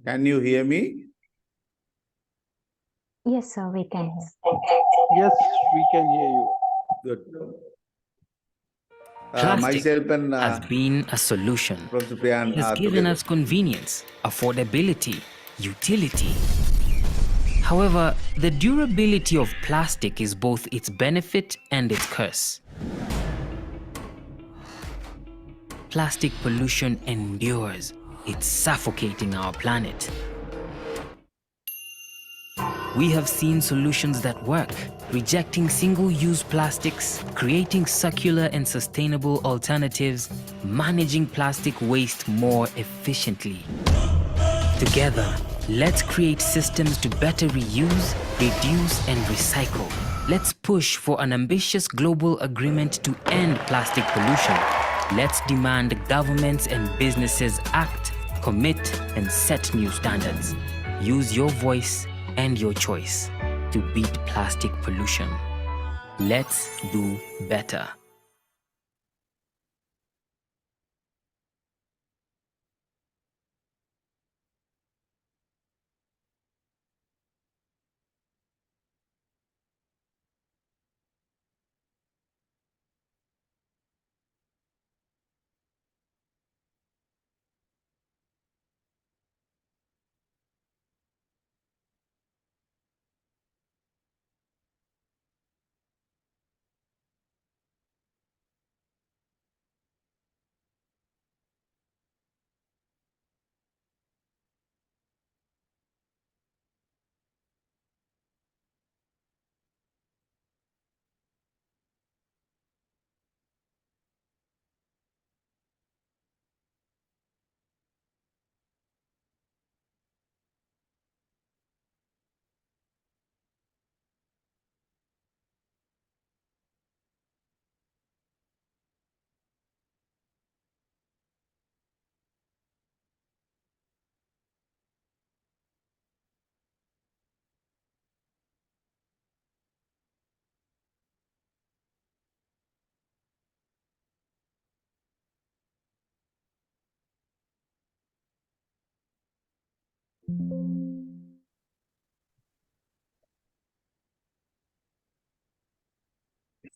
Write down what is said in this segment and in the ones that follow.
Can you hear me? Yes, sir, we can hear. Yes, we can hear you. Good. Plastic Myself and has been a solution. Prof. Priyan It has given together. us convenience, affordability, utility. However, the durability of plastic is both its benefit and its curse. Plastic pollution endures. It's suffocating our planet. We have seen solutions that work, rejecting single-use plastics, creating circular and sustainable alternatives, managing plastic waste more efficiently. Together, let's create systems to better reuse, reduce, and recycle. Let's push for an ambitious global agreement to end plastic pollution. Let's demand governments and businesses act, commit, and set new standards. Use your voice and your choice to beat plastic pollution. Let's do better.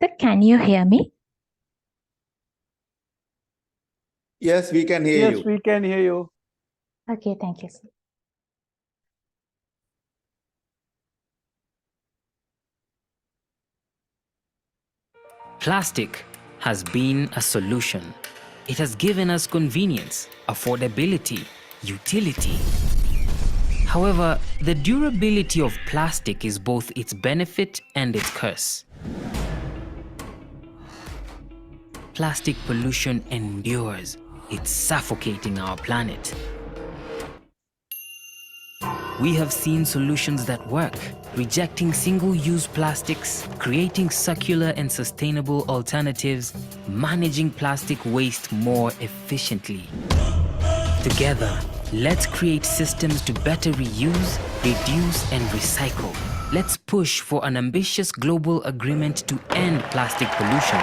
Sir, can you hear me? Yes, we can hear you. Yes, we can hear you. Okay, thank you, sir. Plastic has been a solution. It has given us convenience, affordability, utility. However, the durability of plastic is both its benefit and its curse. Plastic pollution endures. It's suffocating our planet. We have seen solutions that work, rejecting single-use plastics, creating circular and sustainable alternatives, managing plastic waste more efficiently. Together, let's create systems to better reuse, reduce, and recycle. Let's push for an ambitious global agreement to end plastic pollution.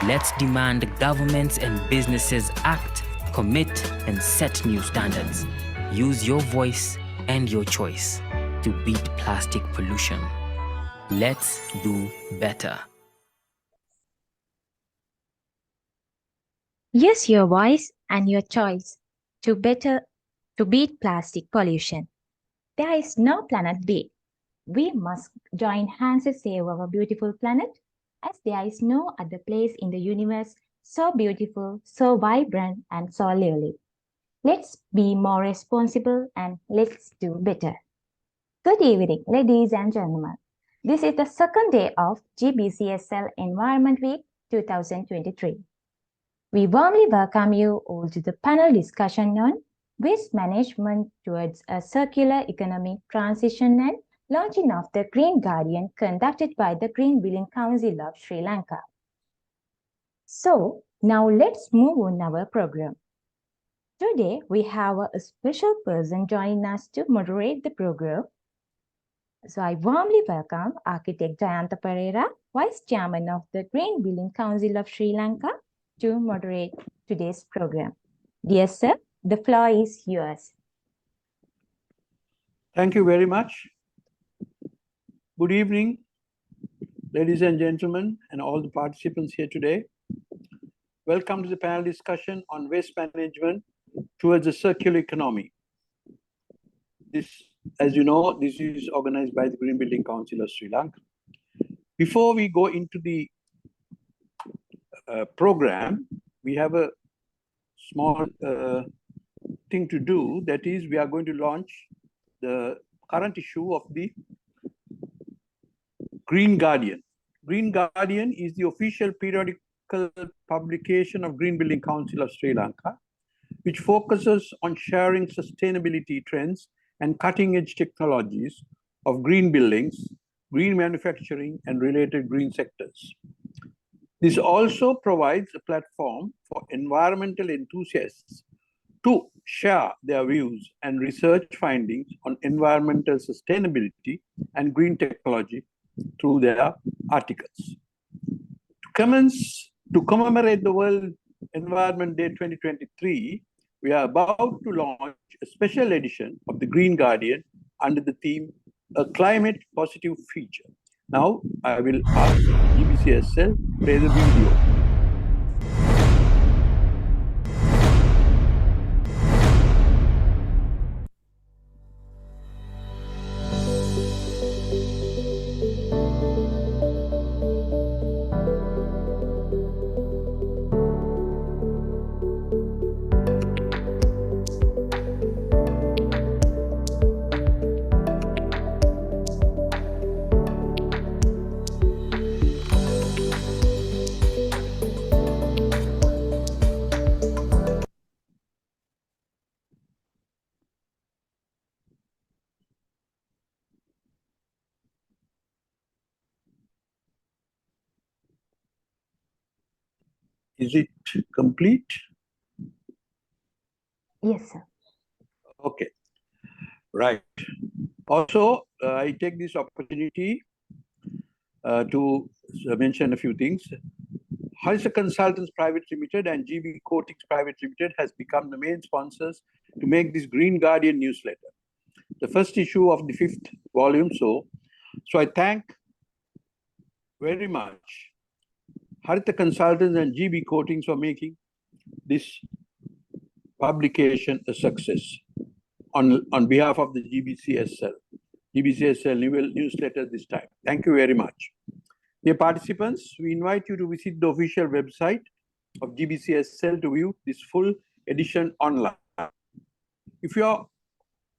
Let's demand governments and businesses act, commit, and set new standards. Use your voice and your choice to beat plastic pollution. Let's do better. Use your voice and your choice to beat plastic pollution. There is no planet B. We must join hands to save our beautiful planet, as there is no other place in the universe so beautiful, so vibrant, and so lovely. Let's be more responsible and let's do better. Good evening, ladies and gentlemen. This is the second day of GBCSL Environment Week 2023. We warmly welcome you all to the panel discussion on waste management towards a circular economic transition and launching of the Green Guardian conducted by the Green Building Council of Sri Lanka. So now let's move on our program. Today we have a special person joining us to moderate the program. So I warmly welcome Architect Jayantha Perera, Vice Chairman of the Green Building Council of Sri Lanka, to moderate today's program. Dear sir, the floor is yours. Thank you very much. Good evening, ladies and gentlemen, and all the participants here today. Welcome to the panel discussion on waste management towards a circular economy. This, as you know, this is organized by the Green Building Council of Sri Lanka. Before we go into the program, we have a small thing to do. That is, we are going to launch the current issue of the Green Guardian. Green Guardian is the official periodical publication of Green Building Council of Sri Lanka, which focuses on sharing sustainability trends and cutting-edge technologies of green buildings, green manufacturing, and related green sectors. This also provides a platform for environmental enthusiasts to share their views and research findings on environmental sustainability and green technology through their articles. To commemorate the World Environment Day 2023, we are about to launch a special edition of the Green Guardian under the theme, A Climate Positive Future. Now, I will ask GBCSL to play the video. Is it complete? Yes, sir. Okay, right. Also, I take this opportunity to mention a few things. Hirushie Consultants Private Limited and GB Coatings Private Limited has become the main sponsors to make this Green Guardian newsletter, the first issue of the 5th volume. So I thank very much Hirushie Consultants and GB Coatings for making this publication a success on behalf of the GBCSL newsletter this time. Thank you very much. Dear participants, we invite you to visit the official website of GBCSL to view this full edition online. If you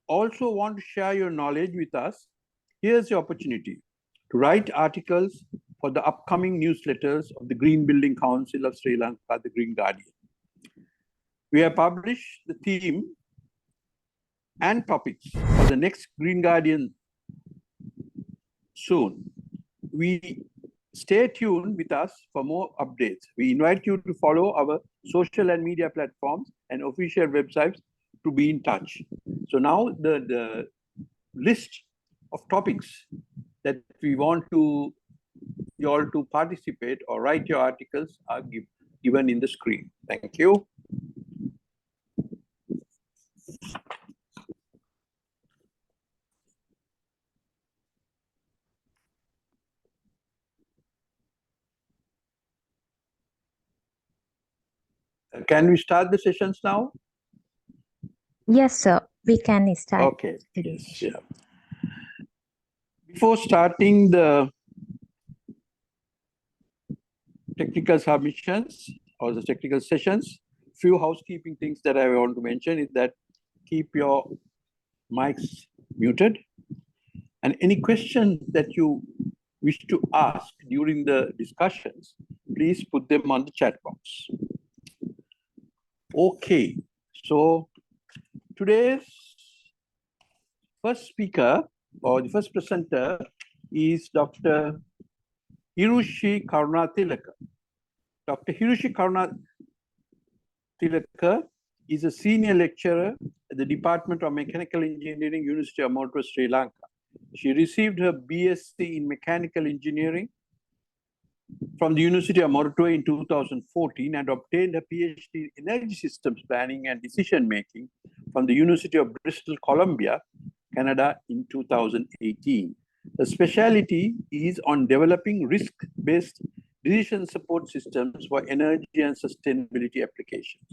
also want to share your knowledge with us, here's the opportunity to write articles for the upcoming newsletters of the Green Building Council of Sri Lanka, the Green Guardian. We have published the theme and topics for the next Green Guardian soon. We stay tuned with us for more updates. We invite you to follow our social and media platforms and official websites to be in touch. So now the list of topics that we want you all to participate or write your articles are given in the screen. Thank you. Can we start the sessions now? Yes, sir. We can start. Okay. today's Yes, session. yeah. Before starting the technical submissions or the technical sessions, few housekeeping things that I want to mention is that keep your mics muted, and any questions that you wish to ask during the discussions, please put them on the chat box. Okay, so today's first speaker or the first presenter is Dr. Hirushie Karunathilake. Dr. Hirushie Karunathilake is a senior lecturer at the Department of Mechanical Engineering, University of Moderator, Sri Lanka. She received her BSc in Mechanical Engineering from the University of Moderator in 2014 and obtained a PhD in Energy Systems Planning and Decision Making from the University of Bristol, Columbia Canada in 2018. The specialty is on developing risk-based decision support systems for energy and sustainability applications.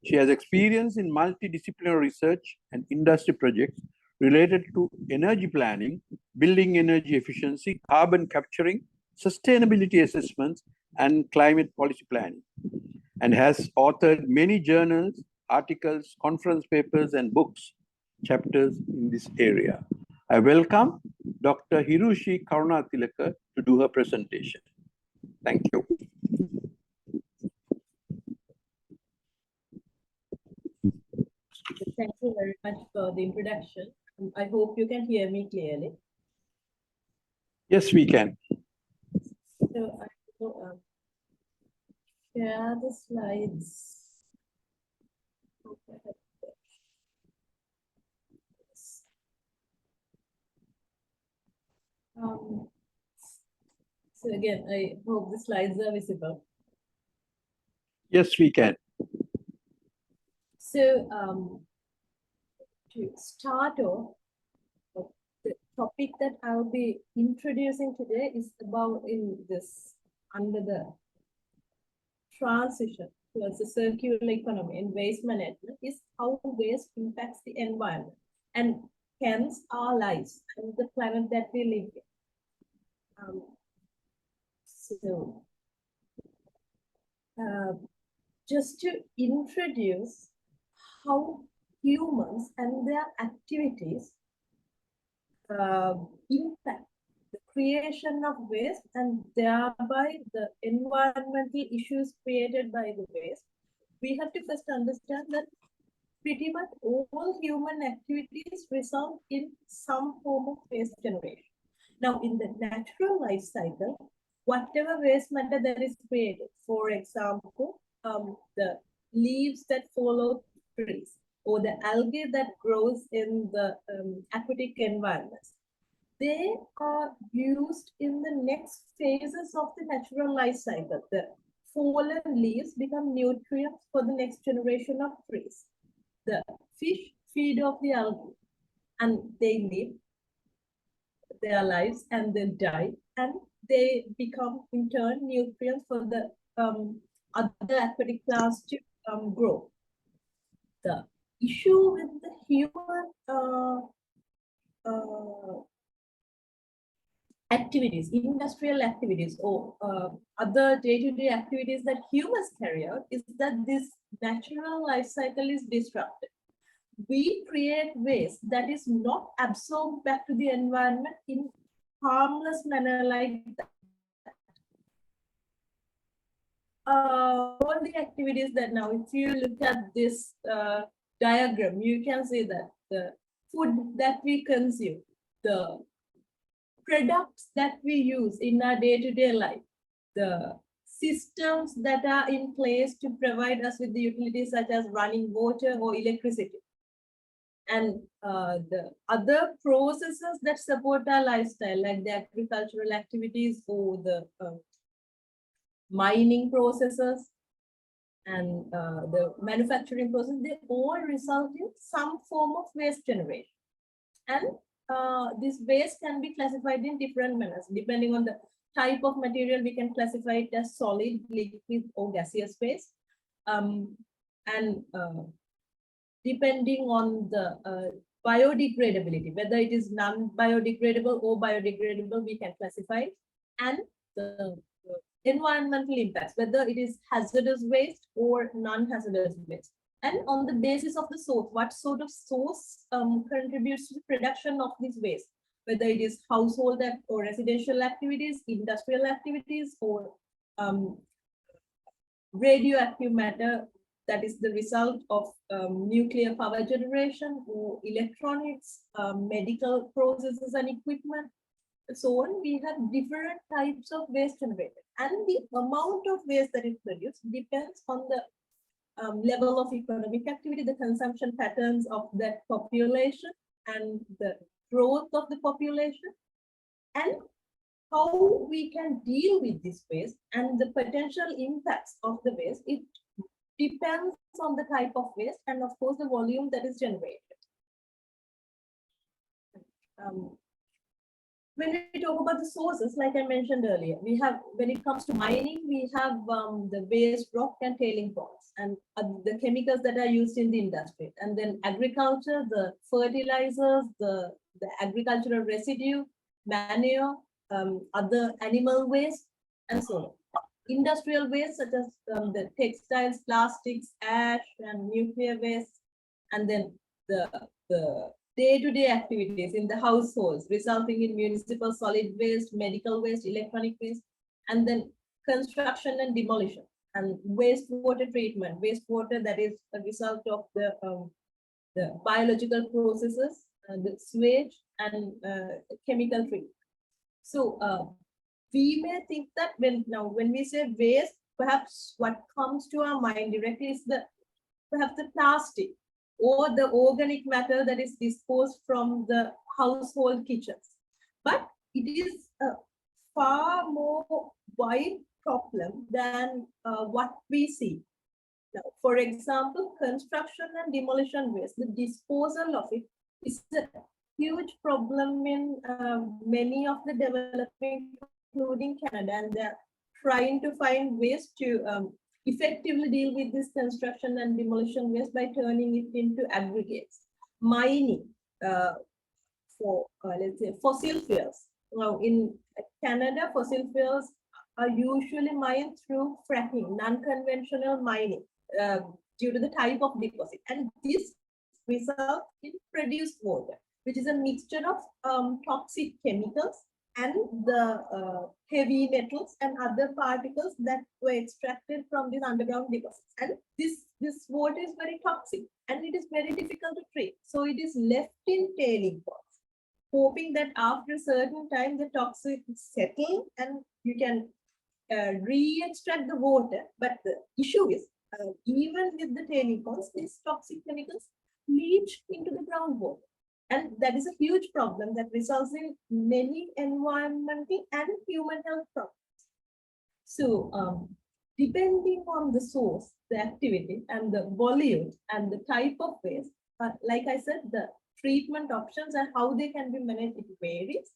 She has experience in multidisciplinary research and industry projects related to energy planning, building energy efficiency, carbon capturing, sustainability assessments, and climate policy planning, and has authored many journals, articles, conference papers, and books, chapters in this area. I welcome Dr. Hirushie Karunathilake to do her presentation. Thank you. Thank you very much for the introduction. I hope you can hear me clearly. Yes, we can. So I will share the slides. So again, I hope the slides are visible. Yes, we can. So to start off, the topic that I'll be introducing today is about under the transition towards the circular economy and waste management is how waste impacts the environment and hence our lives and the planet that we live in. Just to introduce how humans and their activities impact the creation of waste and thereby the environmental issues created by the waste, we have to first understand that pretty much all human activities result in some form of waste generation. Now, in the natural life cycle, whatever waste matter that is created, for example, the leaves that fall off trees, or the algae that grows in the aquatic environments, they are used in the next phases of the natural life cycle. The fallen leaves become nutrients for the next generation of trees. The fish feed off the algae and they live their lives and they die, and they become in turn nutrients for the other aquatic plants to grow. The issue with the human activities, industrial activities, or other day-to-day activities that humans carry out is that this natural life cycle is disrupted. We create waste that is not absorbed back to the environment in harmless manner like that. All the activities that now, if you look at this diagram, you can see that the food that we consume, the products that we use in our day-to-day life, the systems that are in place to provide us with the utilities such as running water or electricity, and the other processes that support our lifestyle, like the agricultural activities or the mining processes and the manufacturing process, they all result in some form of waste generation. And this waste can be classified in different manners. Depending on the type of material, we can classify it as solid, liquid, or gaseous waste. Depending on the biodegradability, whether it is non-biodegradable or biodegradable, we can classify it. And the environmental impacts, whether it is hazardous waste or non-hazardous waste. And on the basis of the source, what sort of source contributes to the production of this waste, whether it is household or residential activities, industrial activities, or radioactive matter that is the result of nuclear power generation or electronics, medical processes and equipment, and so on. We have different types of waste generated, and the amount of waste that is produced depends on the level of economic activity, the consumption patterns of that population, and the growth of the population, and how we can deal with this waste and the potential impacts of the waste. It depends on the type of waste and, of course, the volume that is generated. when we talk about the sources, like I mentioned earlier, we have, when it comes to mining, we have the waste rock and tailing ponds and the chemicals that are used in the industry. And then agriculture, the fertilizers, the agricultural residue, manure, other animal waste, and so on. Industrial waste such as the textiles, plastics, ash, and nuclear waste, and then the day-to-day activities in the households, resulting in municipal solid waste, medical waste, electronic waste, and then construction and demolition, and wastewater treatment, wastewater that is a result of the biological processes, the sewage, and chemical treatment. So we may think that when we say waste, perhaps what comes to our mind directly is perhaps the plastic or the organic matter that is disposed from the household kitchens. But it is a far more wide problem than what we see. Now, for example, construction and demolition waste, the disposal of it is a huge problem in many of the developing, including Canada, and they're trying to find ways to effectively deal with this construction and demolition waste by turning it into aggregates. Mining for, let's say, fossil fuels. Now, in Canada, fossil fuels are usually mined through fracking, non-conventional mining, due to the type of deposit. And this results in produced water, which is a mixture of toxic chemicals and the heavy metals and other particles that were extracted from these underground deposits. And this water is very toxic and it is very difficult to treat. So it is left in tailing ponds, hoping that after a certain time the toxic settle and you can re-extract the water. But the issue is, even with the tailing ponds, these toxic chemicals leach into the groundwater. And that is a huge problem that results in many environmental and human health problems. So depending on the source, the activity, and the volume and the type of waste, like I said, the treatment options and how they can be managed, it varies.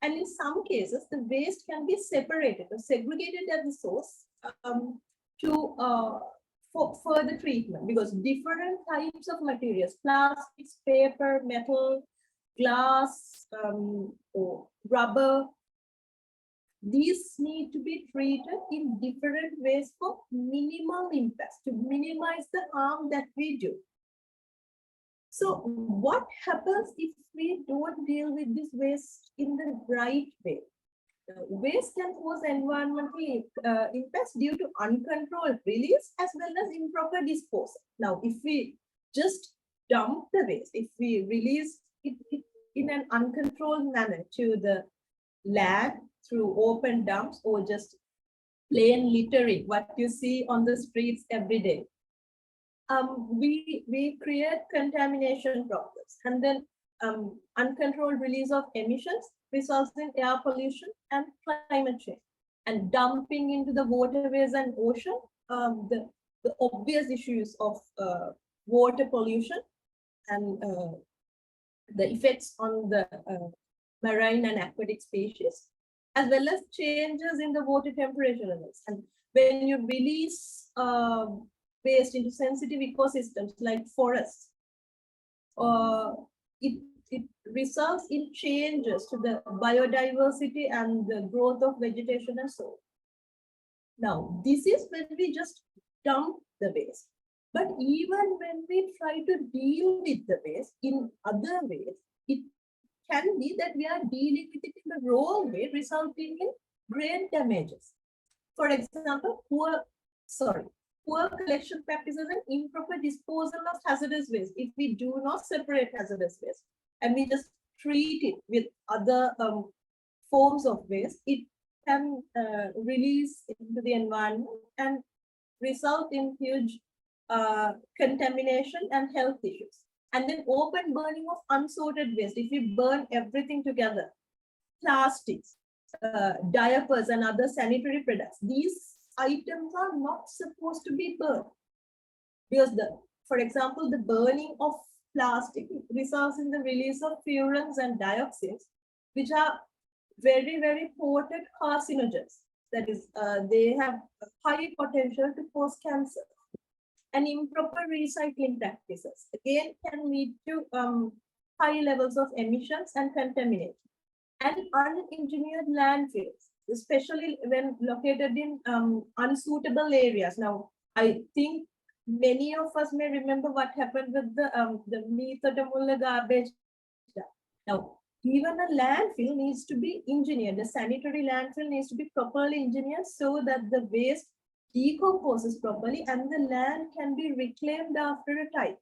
And in some cases, the waste can be separated or segregated at the source for further treatment, because different types of materials, plastics, paper, metal, glass, or rubber, these need to be treated in different ways for minimal impacts, to minimize the harm that we do. So what happens if we don't deal with this waste in the right way? Waste can cause environmental impacts due to uncontrolled release as well as improper disposal. Now, if we just dump the waste, if we release it in an uncontrolled manner to the land through open dumps or just plain littering, what you see on the streets every day, we create contamination problems, and then uncontrolled release of emissions results in air pollution and climate change. And dumping into the waterways and ocean, the obvious issues of water pollution and the effects on the marine and aquatic species, as well as changes in the water temperature levels. And when you release waste into sensitive ecosystems like forests, it results in changes to the biodiversity and the growth of vegetation and so on. Now, this is when we just dump the waste. But even when we try to deal with the waste in other ways, it can be that we are dealing with it in the wrong way, resulting in great damages. For example, poor collection practices and improper disposal of hazardous waste. If we do not separate hazardous waste and we just treat it with other forms of waste, it can release into the environment and result in huge contamination and health issues. And then open burning of unsorted waste. If we burn everything together, plastics, diapers, and other sanitary products, these items are not supposed to be burned, because for example, the burning of plastic results in the release of furans and dioxins, which are very, very potent carcinogens. That is, they have a high potential to cause cancer. And improper recycling practices, again, can lead to high levels of emissions and contamination. And unengineered landfills, especially when located in unsuitable areas. Now, I think many of us may remember what happened with the Meethotamulla garbage dump. Now, even a landfill needs to be engineered. The sanitary landfill needs to be properly engineered so that the waste decomposes properly and the land can be reclaimed after a time.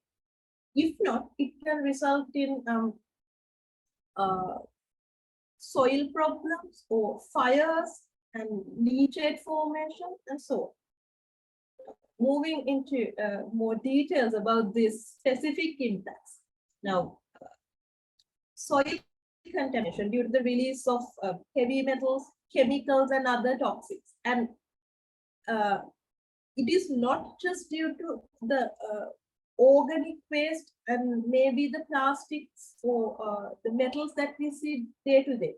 If not, it can result in soil problems or fires and leachate formation and so on. Moving into more details about these specific impacts. Now, soil contamination due to the release of heavy metals, chemicals, and other toxics. And it is not just due to the organic waste and maybe the plastics or the metals that we see day to day.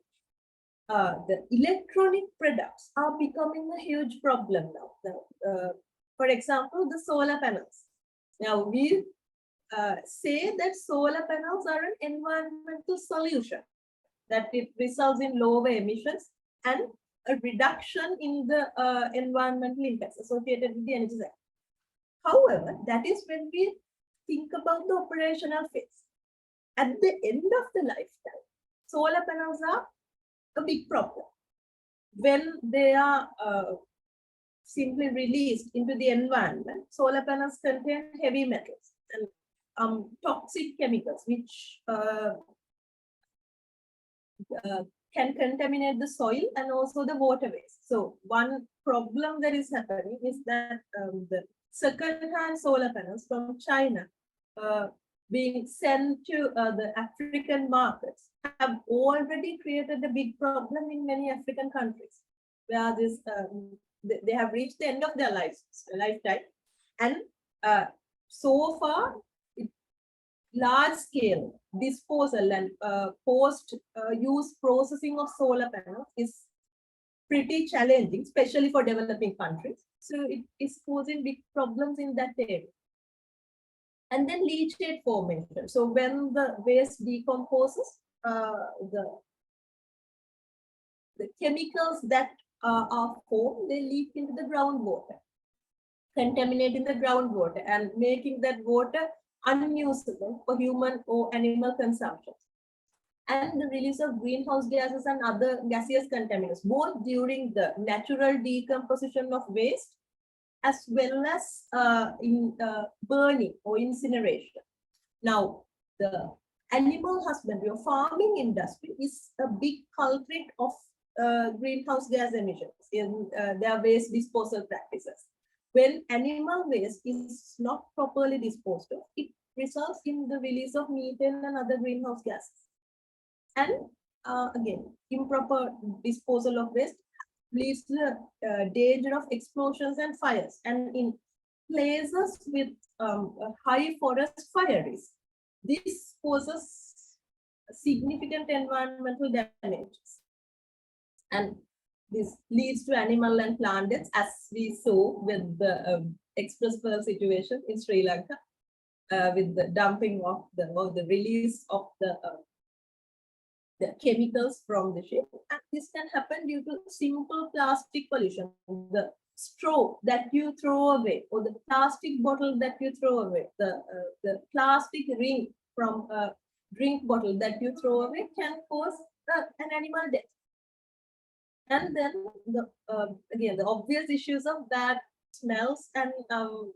The electronic products are becoming a huge problem now. For example, the solar panels. Now we say that solar panels are an environmental solution, that it results in lower emissions and a reduction in the environmental impacts associated with the energy sector. However, that is when we think about the operational phase. At the end of the lifetime, solar panels are a big problem. When they are simply released into the environment, solar panels contain heavy metals and toxic chemicals, which can contaminate the soil and also the waterways. So one problem that is happening is that the second-hand solar panels from China being sent to the African markets have already created a big problem in many African countries, where this they have reached the end of their lifetime, and so far large-scale disposal and post-use processing of solar panels is pretty challenging, especially for developing countries. So it is causing big problems in that area. And then leachate formation. So when the waste decomposes, the chemicals that are formed, they leak into the groundwater, contaminating the groundwater and making that water unusable for human or animal consumption. And the release of greenhouse gases and other gaseous contaminants, both during the natural decomposition of waste as well as in burning or incineration. Now, the animal husbandry or farming industry is a big culprit of greenhouse gas emissions in their waste disposal practices. When animal waste is not properly disposed of, it results in the release of methane and other greenhouse gases. And again, improper disposal of waste leads to the danger of explosions and fires. And in places with high forest fire risk, this causes significant environmental damages. And this leads to animal and plant deaths, as we saw with the Express Pearl situation in Sri Lanka, with the dumping of the release of the chemicals from the ship. And this can happen due to simple plastic pollution. The straw that you throw away, or the plastic bottle that you throw away, the plastic ring from a drink bottle that you throw away can cause an animal death. And then again, the obvious issues of bad smells and the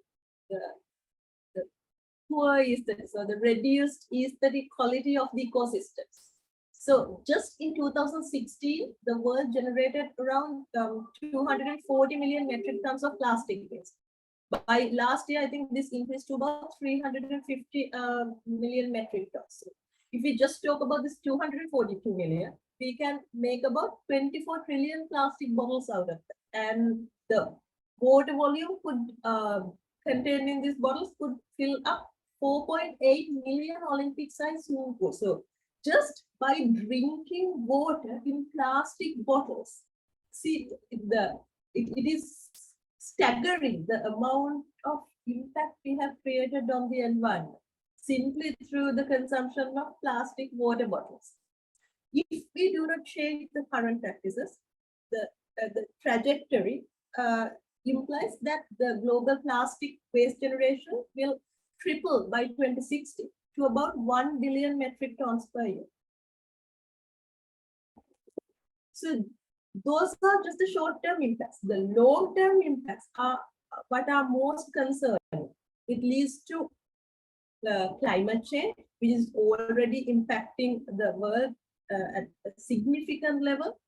poor aesthetics or the reduced aesthetic quality of the ecosystems. So just in 2016, the world generated around 240 million metric tons of plastic waste. By last year, I think this increased to about 350 million metric tons. So if we just talk about this 242 million, we can make about 24 trillion plastic bottles out of it. And the water volume could contained in these bottles could fill up 4.8 million Olympic-sized swimming pools. So just by drinking water in plastic bottles, see it is staggering the amount of impact we have created on the environment simply through the consumption of plastic water bottles. If we do not change the current practices, the trajectory implies that the global plastic waste generation will triple by 2060 to about 1 billion metric tons per year. So those are just the short-term impacts. The long-term impacts are what are most concerning. It leads to climate change, which is already impacting the world at a significant level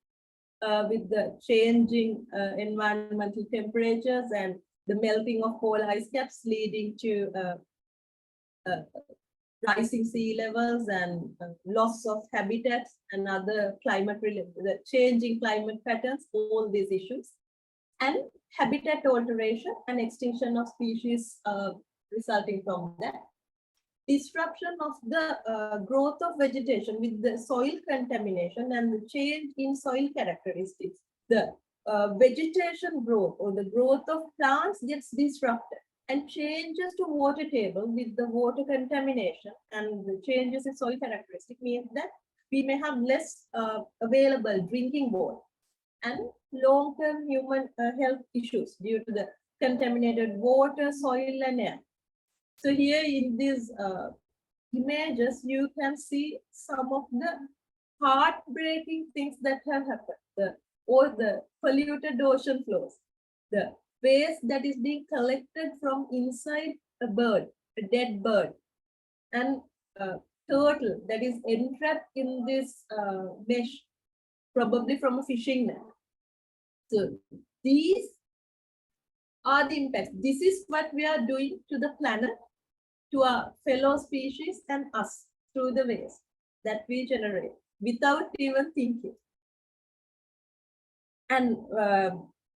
with the changing environmental temperatures and the melting of polar ice caps leading to rising sea levels and loss of habitats and other climate-related, the changing climate patterns, all these issues, and habitat alteration and extinction of species resulting from that. Disruption of the growth of vegetation with the soil contamination and the change in soil characteristics. The vegetation growth or the growth of plants gets disrupted, and changes to water table with the water contamination and the changes in soil characteristics means that we may have less available drinking water and long-term human health issues due to the contaminated water, soil, and air. So here in these images, you can see some of the heartbreaking things that have happened, or the polluted ocean floors, the waste that is being collected from inside a bird, a dead bird, and a turtle that is entrapped in this mesh, probably from a fishing net. So these are the impacts. This is what we are doing to the planet, to our fellow species and us through the waste that we generate without even thinking. And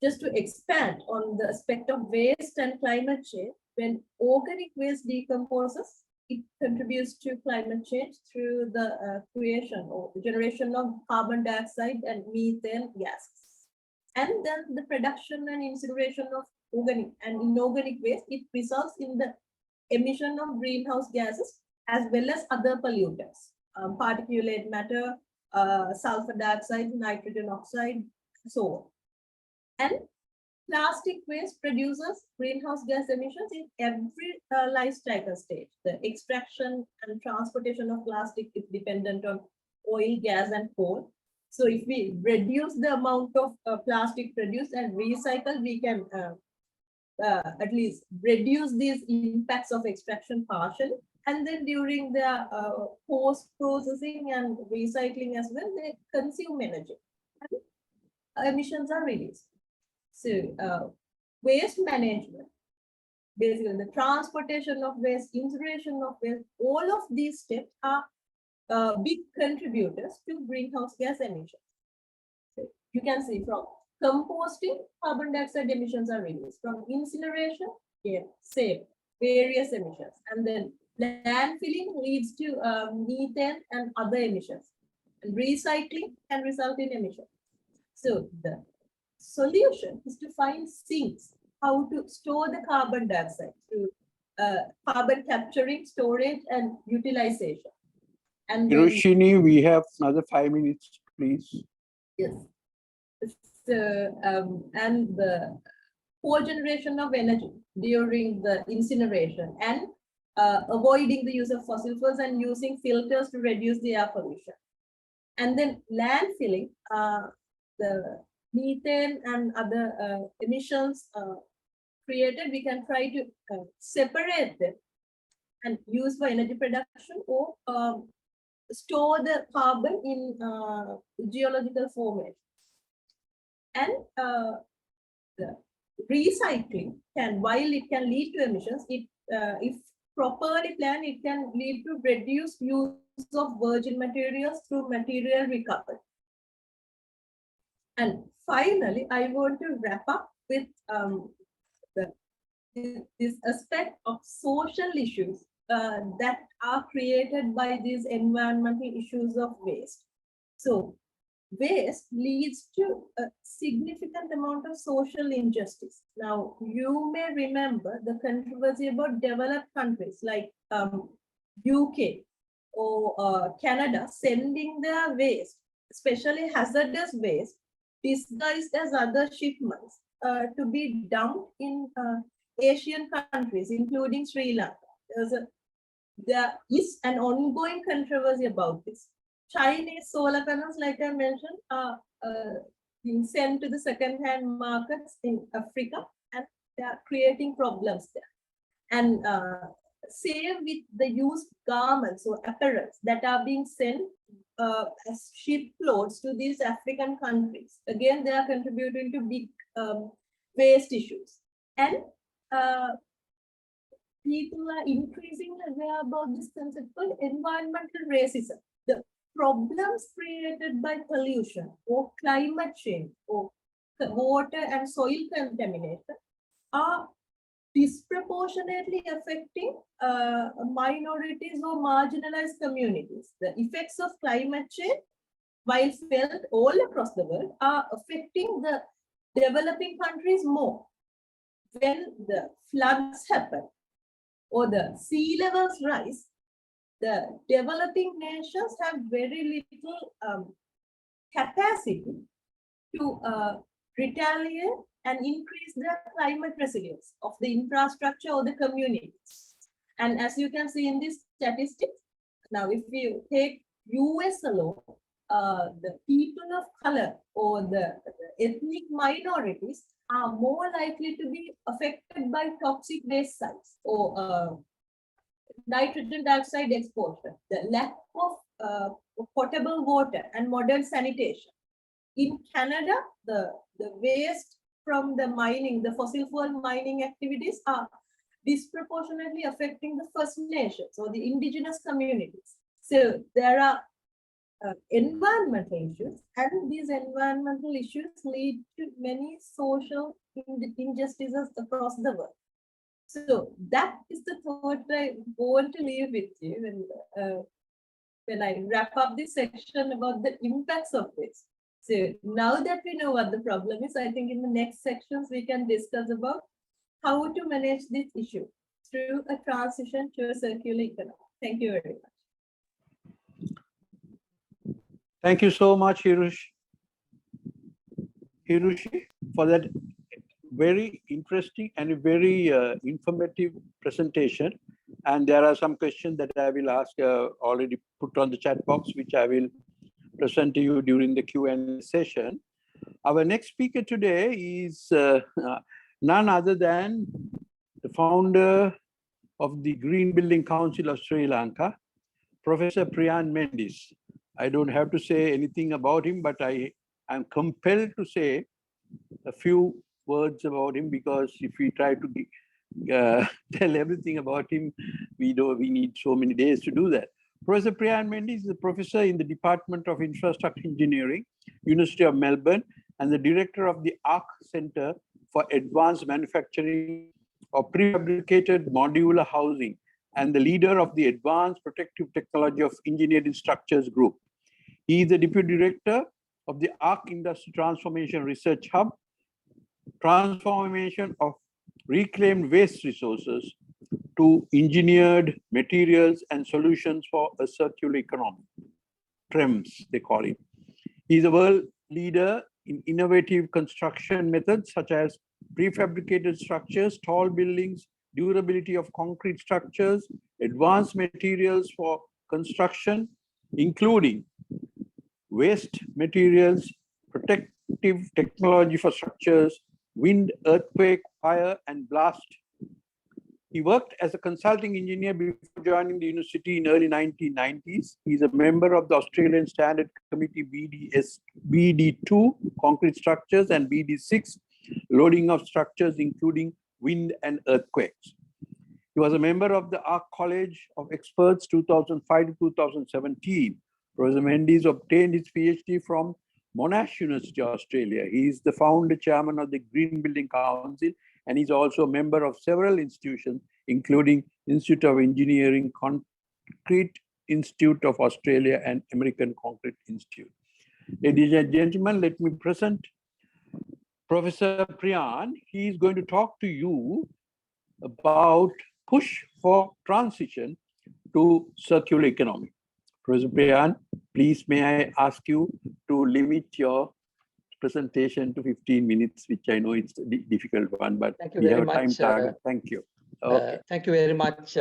just to expand on the aspect of waste and climate change, when organic waste decomposes, it contributes to climate change through the creation or generation of carbon dioxide and methane gases. And then the production and incineration of organic and inorganic waste, it results in the emission of greenhouse gases as well as other pollutants, particulate matter, sulfur dioxide, nitrogen oxide, and so on. And plastic waste produces greenhouse gas emissions in every life cycle stage. The extraction and transportation of plastic is dependent on oil, gas, and coal. So if we reduce the amount of plastic produced and recycle, we can at least reduce these impacts of extraction partially. And then during the post-processing and recycling as well, they consume energy. And emissions are released. So waste management, basically the transportation of waste, incineration of waste, all of these steps are big contributors to greenhouse gas emissions. So you can see from composting, carbon dioxide emissions are released. From incineration, same, various emissions. And then landfilling leads to methane and other emissions. And recycling can result in emissions. So the solution is to find sinks, how to store the carbon dioxide through carbon capturing, storage, and utilization. And Hirushie, we have another 5 minutes, please. Yes. So, and the cogeneration of energy during the incineration and avoiding the use of fossil fuels and using filters to reduce the air pollution. And then landfilling, the methane and other emissions created, we can try to separate them and use for energy production or store the carbon in geological formation. And the recycling can, while it can lead to emissions, it if properly planned, it can lead to reduced use of virgin materials through material recovery. And finally, I want to wrap up with this aspect of social issues that are created by these environmental issues of waste. So waste leads to a significant amount of social injustice. Now, you may remember the controversy about developed countries like UK or Canada sending their waste, especially hazardous waste, disguised as other shipments to be dumped in Asian countries, including Sri Lanka. There is an ongoing controversy about this. Chinese solar panels, like I mentioned, are being sent to the second-hand markets in Africa, and they are creating problems there. And same with the used garments or apparels that are being sent as shiploads to these African countries. Again, they are contributing to big waste issues. And people are increasingly aware about this concept called environmental racism. The problems created by pollution or climate change or water and soil contamination are disproportionately affecting minorities or marginalized communities. The effects of climate change, while felt all across the world, are affecting the developing countries more. When the floods happen or the sea levels rise, the developing nations have very little capacity to retaliate and increase the climate resilience of the infrastructure or the communities. And as you can see in these statistics, now if you take US alone, the people of color or the ethnic minorities are more likely to be affected by toxic waste sites or nitrogen dioxide exposure, the lack of potable water and modern sanitation. In Canada, the waste from the mining, the fossil fuel mining activities are disproportionately affecting the First Nations or the indigenous communities. So there are environmental issues, and these environmental issues lead to many social injustices across the world. So that is the thought I want to leave with you when I wrap up this section about the impacts of this. So now that we know what the problem is, I think in the next sections we can discuss about how to manage this issue through a transition to a circular economy. Thank you very much. Thank you so much, Hirushie, for that very interesting and very informative presentation. And there are some questions that I will ask already put on the chat box, which I will present to you during the Q&A session. Our next speaker today is none other than the founder of the Green Building Council of Sri Lanka, Professor Priyan Mendis. I don't have to say anything about him, but I am compelled to say a few words about him, because if we try to tell everything about him, we need so many days to do that. Professor Priyan Mendis is a professor in the Department of Infrastructure Engineering, University of Melbourne, and the director of the Archt Center for Advanced Manufacturing of Prefabricated Modular Housing, and the leader of the Advanced Protective Technology of Engineering Structures Group. He is the deputy director of the Archt Industry Transformation Research Hub, transformation of reclaimed waste resources to engineered materials and solutions for a circular economy, TREMS, they call it. He's a world leader in innovative construction methods such as prefabricated structures, tall buildings, durability of concrete structures, advanced materials for construction, including waste materials, protective technology for structures, wind, earthquake, fire, and blast. He worked as a consulting engineer before joining the university in early 1990s. He's a member of the Australian Standard Committee BD2, concrete structures, and BD6, loading of structures, including wind and earthquakes. He was a member of the Archt College of Experts 2005 to 2017. Professor Mendis obtained his PhD from Monash University, Australia. He is the founder chairman of the Green Building Council, and he's also a member of several institutions, including Institute of Engineering, Concrete Institute of Australia, and American Concrete Institute. Ladies and gentlemen, let me present Professor Priyan. He is going to talk to you about push for transition to circular economy. Professor Priyan, please may I ask you to limit your presentation to 15 minutes, which I know it's a difficult one, but Thank you we very have a time much, target. Thank you. Okay. Thank you very much,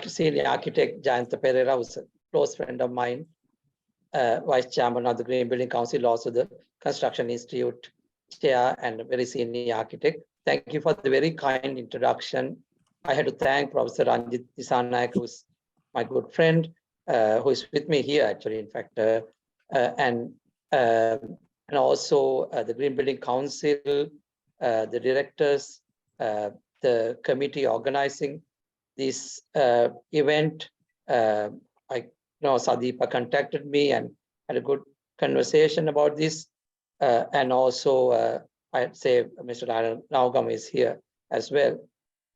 senior architect Jayantha Perera, who's a close friend of mine, Vice Chairman of the Green Building Council, also the Construction Institute Chair and a very senior architect. Thank you for the very kind introduction. I had to thank Professor Ranjith Dissanayake, who's my good friend, who is with me here actually, in fact, and also the Green Building Council, the directors, the committee organizing this event. I know Sadeepa contacted me and had a good conversation about this. And also, I'd say Mr. Naugam is here as well,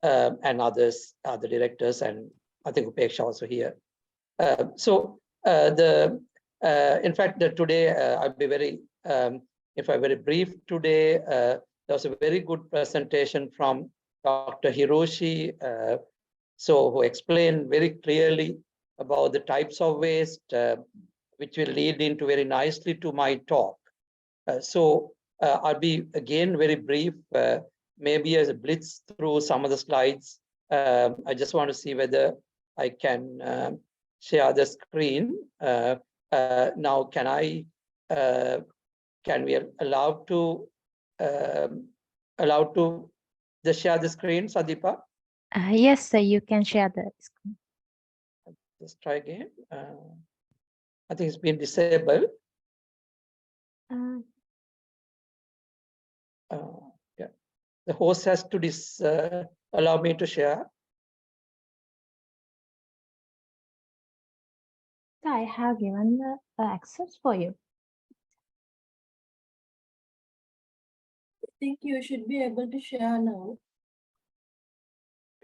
and others, the directors, and I think Upeksha also here. In fact, today I'll be very, if I'm very brief today, there was a very good presentation from Dr. Hirushie, who explained very clearly about the types of waste, which will lead into very nicely to my talk. I'll be again very brief, maybe as a blitz through some of the slides. I just want to see whether I can share the screen. Now, can we allow to just share the screen, Sadeepa? Yes, sir, you can share the screen. Let's try again. I think it's been disabled. Yeah, the host has to allow me to share. I have given the access for you. I think you should be able to share now.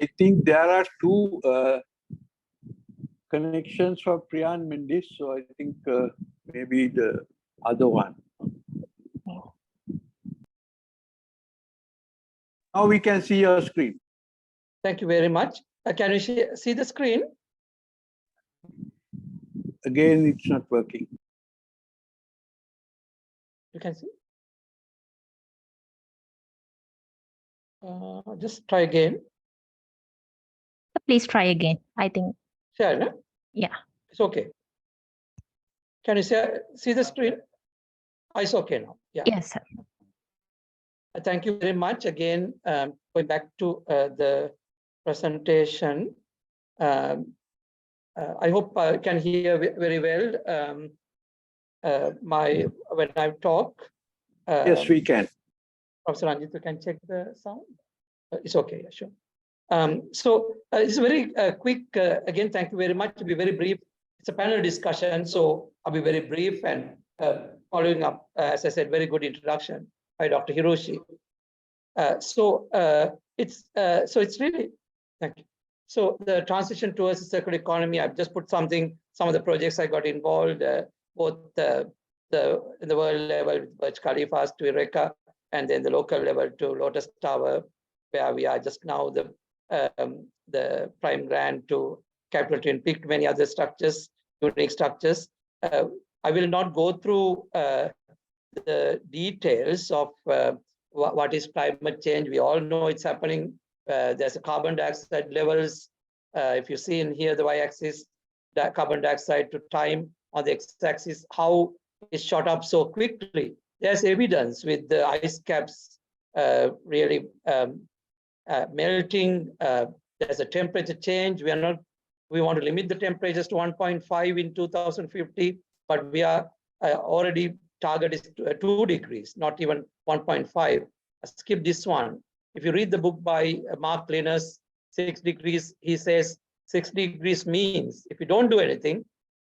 I think there are two connections for Priyan Mendis, so I think maybe the other one. Now we can see your screen. Thank you very much. Can you see the screen? Again, it's not working. You can see. Just try again. Please try again. I think. Sure, no? Yeah. It's okay. Can you see the screen? It's okay now. Yeah. Yes, sir. Thank you very much. Again, going back to the presentation. I hope I can hear very well when I talk. Yes, we can. Professor Ranjith, you can check the sound. It's okay, yeah, sure. It's very quick. Again, thank you very much. To be very brief, it's a panel discussion, so I'll be very brief and following up, as I said, very good introduction by Dr. Hirushie. It's really, thank you. So the transition towards the circular economy, I've just put some of the projects I got involved, both in the world level with Burj Khalifa to Eureka, and then the local level to Lotus Tower, where we are just now the prime grant to Capital Twin Peak, many other structures, unique structures. I will not go through the details of what is climate change. We all know it's happening. There's a carbon dioxide levels. If you see in here, the y-axis, carbon dioxide to time, on the x-axis, how it shot up so quickly. There's evidence with the ice caps really melting. There's a temperature change. We want to limit the temperatures to 1.5 in 2050, but we are already target is 2 degrees, not even 1.5. Skip this one. If you read the book by Mark Linus, 6 degrees, he says 6 degrees means if you don't do anything,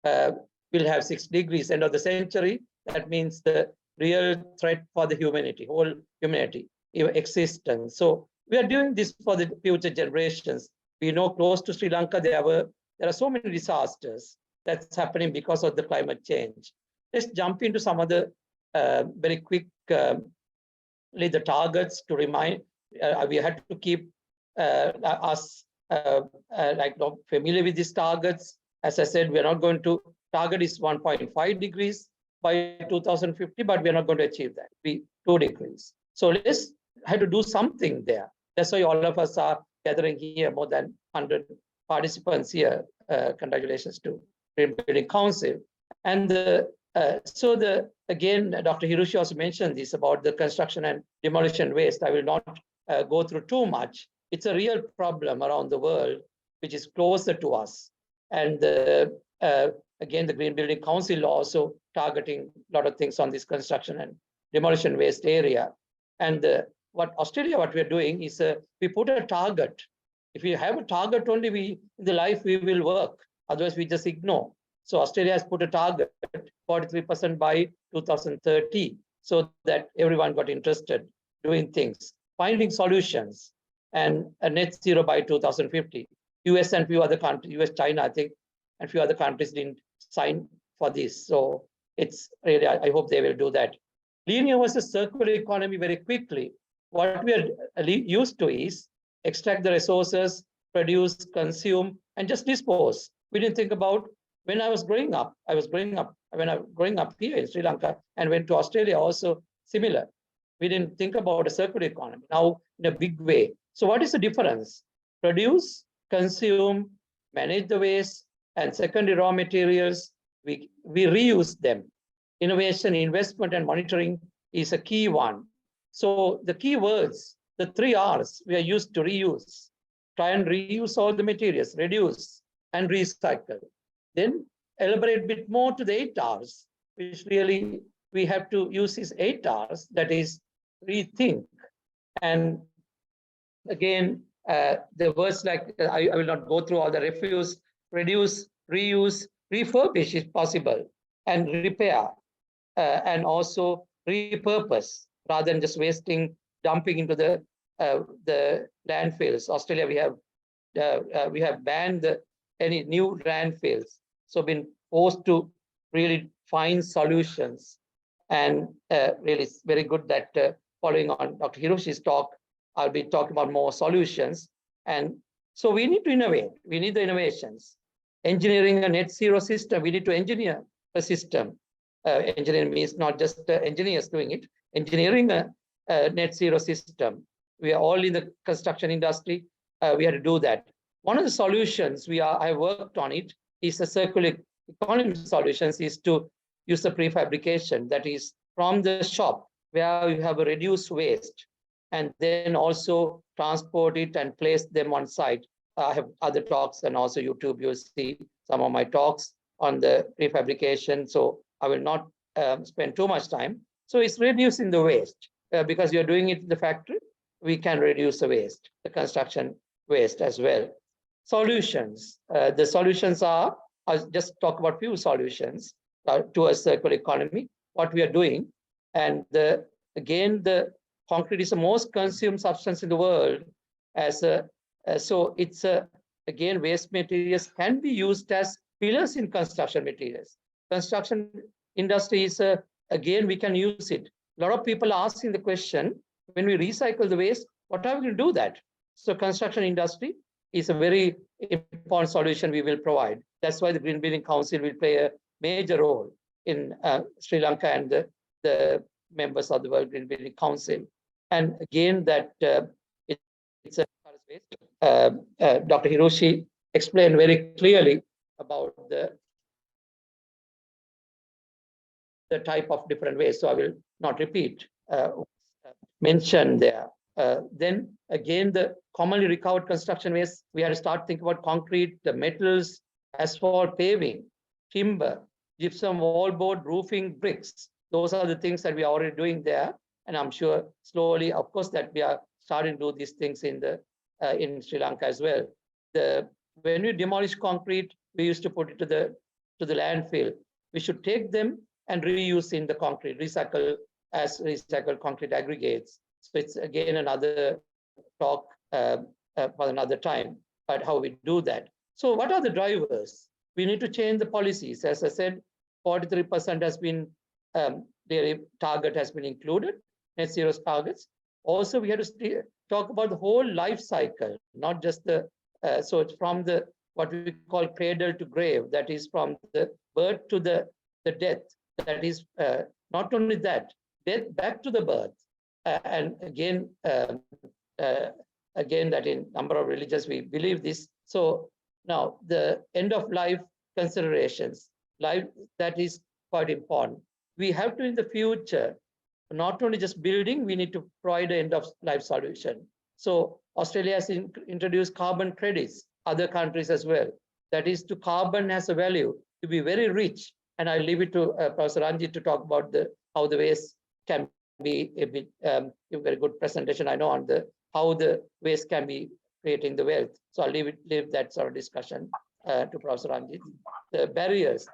we'll have 6 degrees end of the century. That means the real threat for the humanity, whole humanity, existence. So We are doing this for the future generations. We know close to Sri Lanka, there are so many disasters that's happening because of the climate change. Let's jump into some other very quick the targets to remind. We had to keep us familiar with these targets. As I said, we are not going to target is 1.5 degrees by 2050, but we are not going to achieve that. Be 2 degrees. So let's have to do something there. That's why all of us are gathering here, more than 100 participants here. Congratulations to Green Building Council. And again, Dr. Hirushie also mentioned this about the construction and demolition waste. I will not go through too much. It's a real problem around the world, which is closer to us. And again, the Green Building Council also targeting a lot of things on this construction and demolition waste area. And what we're doing is we put a target. If we have a target only, in the life we will work. Otherwise, we just ignore. So Australia has put a target 43% by 2030, so that everyone got interested doing things, finding solutions, and a net zero by 2050. US and few other countries, US, China, I think, and few other countries didn't sign for this. So it's really, I hope they will do that. Linear versus circular economy very quickly. What we are used to is extract the resources, produce, consume, and just dispose. We didn't think about when I was growing up. When I was growing up here in Sri Lanka and went to Australia also similar. We didn't think about a circular economy. Now in a big way. So what is the difference? Produce, consume, manage the waste, and secondary raw materials, we reuse them. Innovation, investment, and monitoring is a key one. So the key words, the 3 R's, we are used to reuse. Try and reuse all the materials, reduce and recycle. Then elaborate a bit more to the 8 R's, which really we have to use these 8 R's, that is rethink. And again, the words like, I will not go through all the refuse, reduce, reuse, refurbish if possible, and repair, and also repurpose rather than just wasting, dumping into the landfills. Australia, we have banned any new landfills. So been forced to really find solutions. And really, it's very good that following on Dr. Hirushie's talk, I'll be talking about more solutions. And so we need to innovate. We need the innovations. Engineering a net zero system, we need to engineer a system. Engineering means not just engineers doing it, engineering a net zero system. We are all in the construction industry. We have to do that. One of the solutions I worked on it is the circular economy solutions is to use the prefabrication, that is from the shop where you have a reduced waste, and then also transport it and place them on site. I have other talks, and also YouTube, you'll see some of my talks on the prefabrication. So I will not spend too much time. So it's reducing the waste because you're doing it in the factory. We can reduce the waste, the construction waste as well. Solutions. The solutions are, I'll just talk about few solutions to a circular economy, what we are doing. And again, the concrete is the most consumed substance in the world. So it's again, waste materials can be used as pillars in construction materials. Construction industry is, again, we can use it. A lot of people are asking the question, when we recycle the waste, what are we going to do that? So construction industry is a very important solution we will provide. That's why the Green Building Council will play a major role in Sri Lanka and the members of the World Green Building Council. And again, that it's a Dr. Hirushie explained very clearly about the type of different ways. So I will not repeat, mention there. Then again, the commonly recovered construction waste, we had to start thinking about concrete, the metals, asphalt, paving, timber, gypsum, wallboard, roofing, bricks. Those are the things that we are already doing there. And I'm sure slowly, of course, that we are starting to do these things in Sri Lanka as well. When we demolish concrete, we used to put it to the landfill. We should take them and reuse in the concrete, recycle as recycled concrete aggregates. So it's again another talk for another time, but how we do that. So what are the drivers? We need to change the policies. As I said, 43% has been, their target has been included, net zero targets. Also, we have to talk about the whole life cycle, not just the, so it's from the, what we call cradle to grave, that is from the birth to the death. That is not only that, death back to the birth. And again, again, that in number of religions, we believe this. So now the end of life considerations, life, that is quite important. We have to, in the future, not only just building, we need to provide an end of life solution. So Australia has introduced carbon credits, other countries as well. That is, to carbon has a value to be very rich. And I'll leave it to Professor Ranjith to talk about how the waste can be a bit, a very good presentation, I know, on how the waste can be creating the wealth. So I'll leave that sort of discussion to Professor Ranjith. The barriers,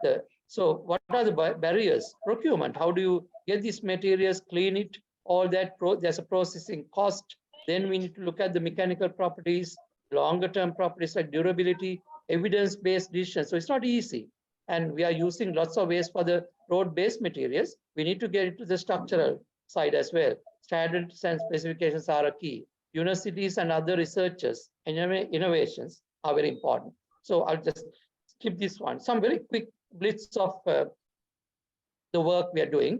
so what are the barriers? Procurement, how do you get these materials, clean it, all that, there's a processing cost. Then we need to look at the mechanical properties, longer term properties like durability, evidence-based decisions. So it's not easy. And we are using lots of waste for the road-based materials. We need to get into the structural side as well. Standards and specifications are a key. Universities and other researchers and innovations are very important. So I'll just skip this one. Some very quick blitz of the work we are doing.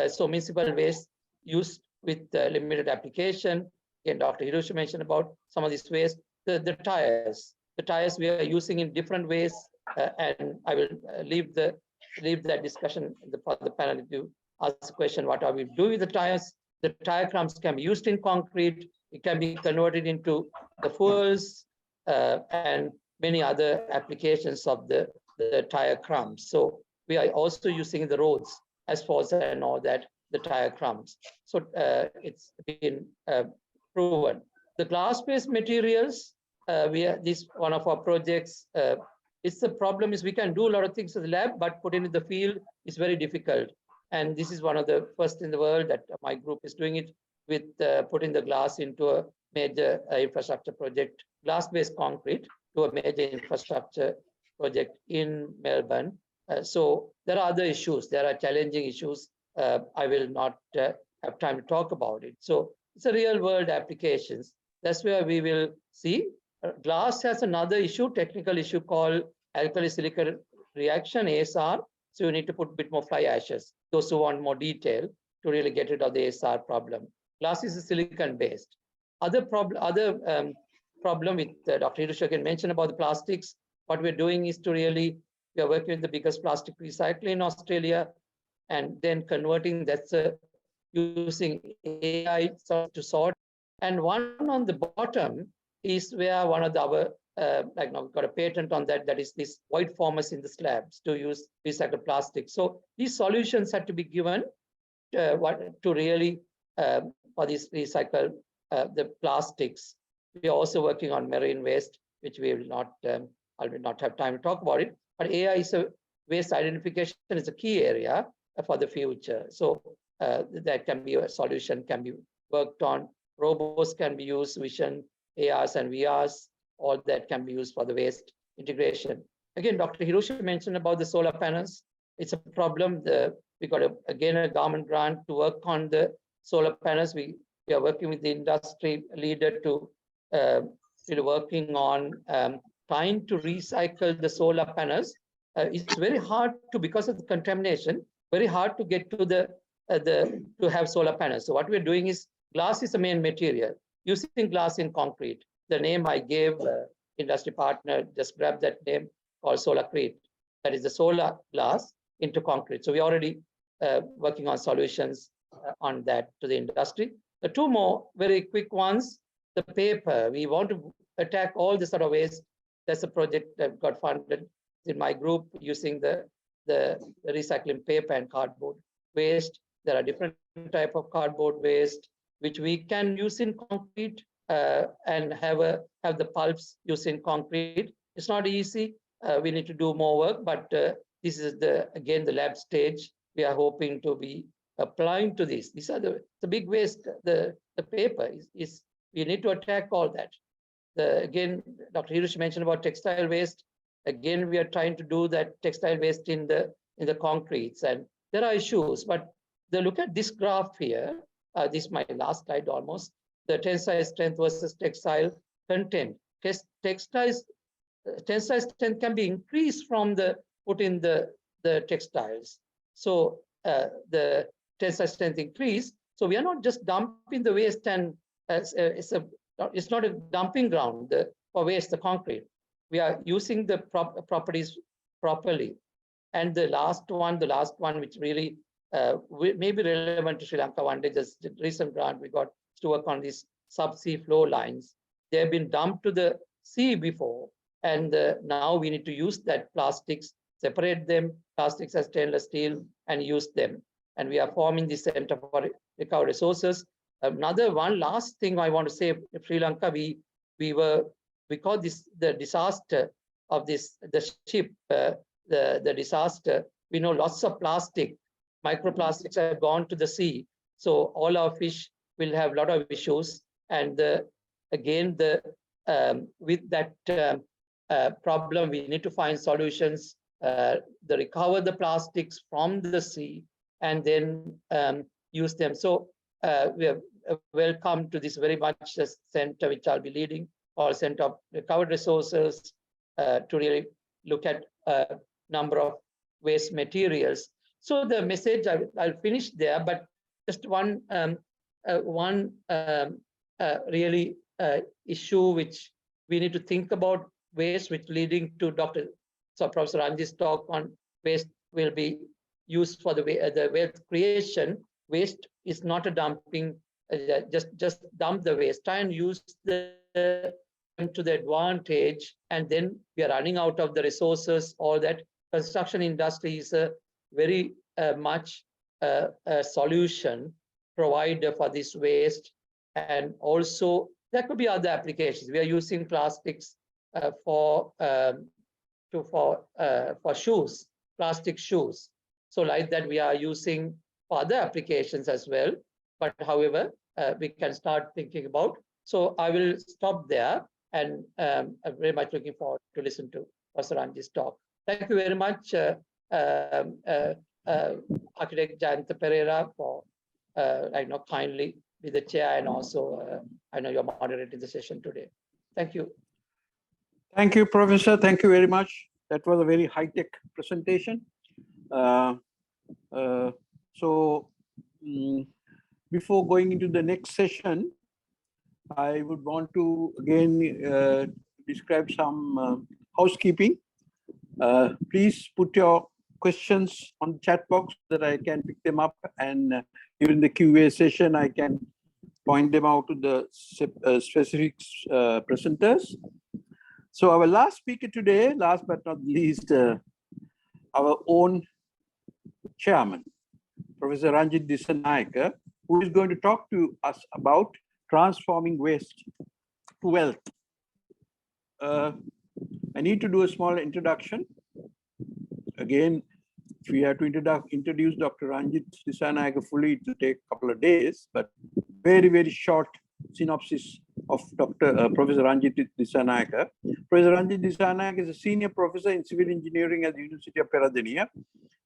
So municipal waste used with limited application. Again, Dr. Hirushie mentioned about some of this waste. The tires. The tires we are using in different ways, and I will leave that discussion for the panel to ask the question, what are we doing with the tires? The tire crumbs can be used in concrete. It can be converted into the fuels and many other applications of the tire crumbs. So we are also using the roads as far as I know that the tire crumbs. So it's been proven. The glass-based materials, this one of our projects. It's the problem is we can do a lot of things in the lab, but put it in the field is very difficult. And this is one of the first in the world that my group is doing it with putting the glass into a major infrastructure project, glass-based concrete to a major infrastructure project in Melbourne. So there are other issues. There are challenging issues. I will not have time to talk about it. So it's a real world applications. That's where we will see. Glass has another issue, technical issue called alkali silica reaction, ASR. So you need to put a bit more fly ashes. Those who want more detail to really get rid of the ASR problem. Glass is a silicon based. Other problem with Dr. Hirushie can mention about the plastics. What we're doing is to really, we are working with the biggest plastic recycler in Australia and then converting that's using AI to sort. And one on the bottom is where one of our, like now we've got a patent on that, that is this void formers in the slabs to use recycled plastic. So these solutions had to be given to really, for this recycle the plastics. We are also working on marine waste, which we will not, I will not have time to talk about it, but AI is a waste identification is a key area for the future. So that can be a solution, can be worked on. Robots can be used, vision, ARs and VRs, all that can be used for the waste integration. Again, Dr. Hirushie mentioned about the solar panels. It's a problem. We got again a government grant to work on the solar panels. We are working with the industry leader to really working on trying to recycle the solar panels. It's very hard to, because of the contamination, very hard to get to to have solar panels. So what we're doing is glass is the main material. Using glass in concrete. The name I gave industry partner, just grab that name, called Solarcrete. That is the solar glass into concrete. So we're already working on solutions on that to the industry. The two more very quick ones, the paper. We want to attack all the sort of waste. That's a project that got funded in my group using the recycling paper and cardboard waste. There are different type of cardboard waste, which we can use in concrete and have the pulps used in concrete. It's not easy. We need to do more work, but this is again the lab stage. We are hoping to be applying to this. These are the big waste. The paper is we need to attack all that. Again, Dr. Hirushie mentioned about textile waste. Again, we are trying to do that textile waste in the concretes, and there are issues. But look at this graph here. This is my last slide almost. The tensile strength versus textile content. Tensile strength can be increased from put in the textiles. So the tensile strength increase. So we are not just dumping the waste, and it's not a dumping ground for waste, the concrete. We are using the properties properly. And the last one, which really may be relevant to Sri Lanka one day, just the recent grant we got to work on these subsea flow lines. They have been dumped to the sea before, and now we need to use that plastics, separate them, plastics as stainless steel, and use them. And we are forming the Center for Recovered Resources. Another one last thing I want to say, in Sri Lanka, we call this the disaster of the ship, the disaster. We know lots of plastic, microplastics have gone to the sea. So all our fish will have a lot of issues. And again, with that problem, we need to find solutions, recover the plastics from the sea and then use them. So we are welcome to this very much center, which I'll be leading, or Center of Recovered Resources, to really look at a number of waste materials. So the message, I'll finish there, but just one really issue which we need to think about waste, which leading to Professor Ranjith's talk on waste will be used for the wealth creation. Waste is not a dumping, just dump the waste, try and use the to the advantage, and then we are running out of the resources. All that construction industry is a very much a solution provider for this waste, and also there could be other applications. We are using plastics for shoes, plastic shoes. So like that, we are using for other applications as well. But however, we can start thinking about. So I will stop there, and I'm very much looking forward to listen to Professor Ranjith's talk. Thank you very much, Architect Jayantha Perera, for kindly be the chair, and also I know you're moderating the session today. Thank you. Thank you, Professor. Thank you very much. That was a very high-tech presentation. Before going into the next session, I would want to again describe some housekeeping. Please put your questions on the chat box so that I can pick them up, and during the QA session, I can point them out to the specific presenters. So our last speaker today, last but not least, our own chairman, Professor Ranjith Dissanayake, who is going to talk to us about transforming waste to wealth. I need to do a small introduction. Again, if we have to introduce Dr. Ranjith Dissanayake fully, it will take a couple of days, but very, very short synopsis of Professor Ranjith Dissanayake. Professor Ranjith Dissanayake is a senior professor in civil engineering at the University of Perera.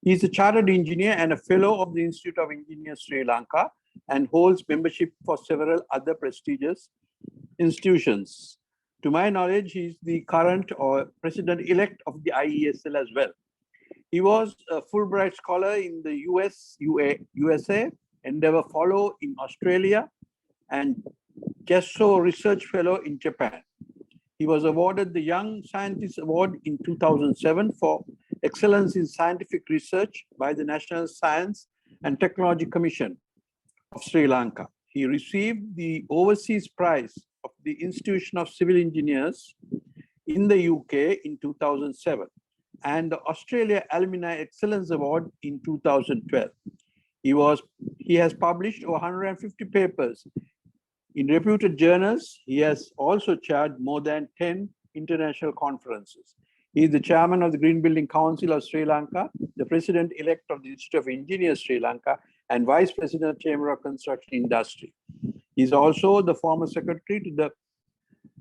He is a chartered engineer and a fellow of the Institute of Engineers Sri Lanka, and holds membership for several other prestigious institutions. To my knowledge, he is the current or president-elect of the IESL as well. He was a Fulbright scholar in the USA, Endeavour Fellow in Australia, and Gesso Research Fellow in Japan. He was awarded the Young Scientist Award in 2007 for excellence in scientific research by the National Science and Technology Commission of Sri Lanka. He received the Overseas Prize of the Institution of Civil Engineers in the UK in 2007, and the Australia Alumni Excellence Award in 2012. He has published over 150 papers in reputed journals. He has also chaired more than 10 international conferences. He is the chairman of the Green Building Council of Sri Lanka, the president-elect of the Institute of Engineers Sri Lanka, and vice president of Chamber of Construction Industry. He's also the former secretary to the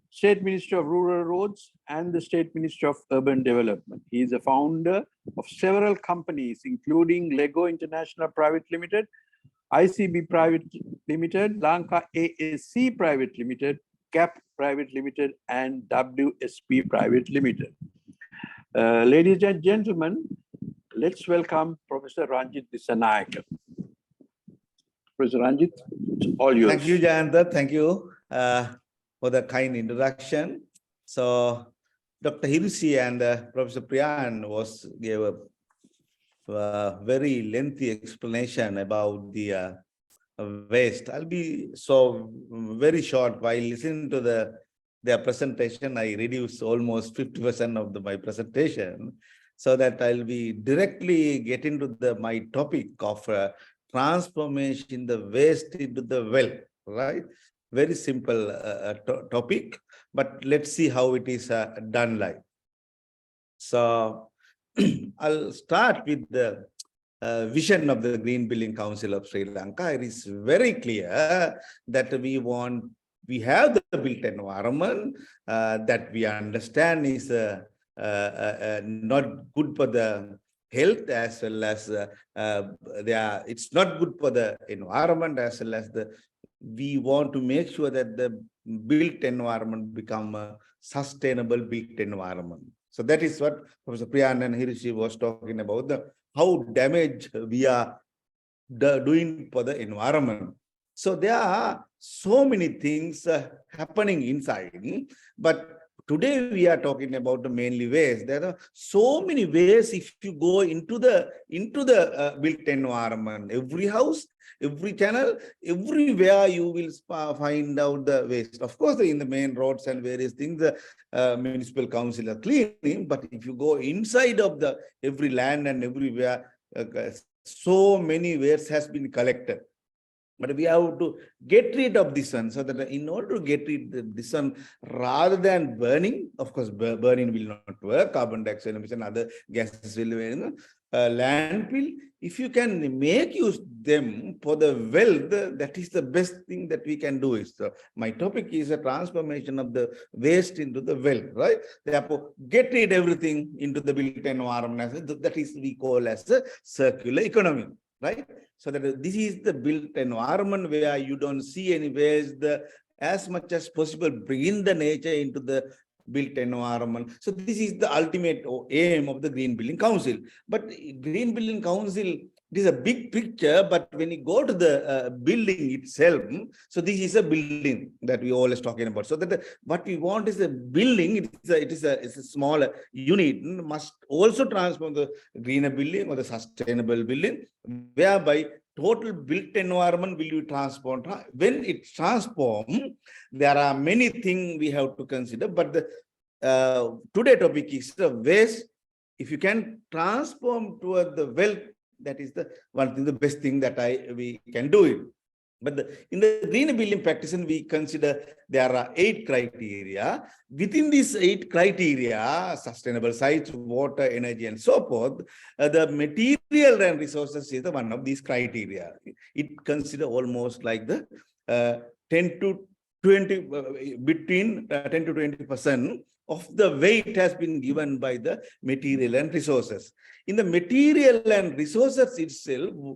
State Ministry of Rural Roads and the State Ministry of Urban Development. He is a founder of several companies, including Lego International Private Limited, ICB Private Limited, Lanka ASC Private Limited, CAP Private Limited, and WSP Private Limited. Ladies and gentlemen, let's welcome Professor Ranjith Dissanayake. Professor Ranjith, it's all yours. Thank you, Jayantha. Thank you for the kind introduction. So, Dr. Hirushie and Professor Priyan gave a very lengthy explanation about the waste. I'll be very short. While listening to their presentation, I reduced almost 50% of my presentation, so that I'll be directly get into my topic of transformation the waste into the wealth, right? Very simple topic, but let's see how it is done like. So I'll start with the vision of the Green Building Council of Sri Lanka. It is very clear that we have the built environment that we understand is not good for the health, as well as it's not good for the environment, as well as we want to make sure that the built environment become a sustainable built environment. So that is what Professor Priyan and Hirushie was talking about, how damage we are doing for the environment. So there are so many things happening inside, but today we are talking about the mainly waste. There are so many ways if you go into the built environment. Every house, every channel, everywhere you will find out the waste. Of course, in the main roads and various things, the municipal council are cleaning. But if you go inside of every land and everywhere, so many waste has been collected. But we have to get rid of this one, so that in order to get rid of this one, rather than burning, of course, burning will not work, carbon dioxide emission, other gases will work, landfill, if you can make use them for the wealth, that is the best thing that we can do. So my topic is a transformation of the waste into the wealth, right? Therefore, get rid everything into the built environment. That is we call as a circular economy. Right? So that this is the built environment where you don't see any waste, as much as possible, bring in the nature into the built environment. So this is the ultimate aim of the Green Building Council. But Green Building Council, it is a big picture, but when you go to the building itself, so this is a building that we always talking about. So that what we want is a building, it's a smaller unit, must also transform the greener building or the sustainable building, whereby total built environment will be transformed. When it transforms, there are many things we have to consider, but the today topic is the waste. If you can transform toward the wealth, that is the one thing, the best thing that we can do it. But in the green building practice, we consider there are 8 criteria. Within these 8 criteria, sustainable sites, water, energy, and so forth, the material and resources is one of these criteria. It consider almost like the 10 to 20, between 10 to 20% of the weight has been given by the material and resources. In the material and resources itself, we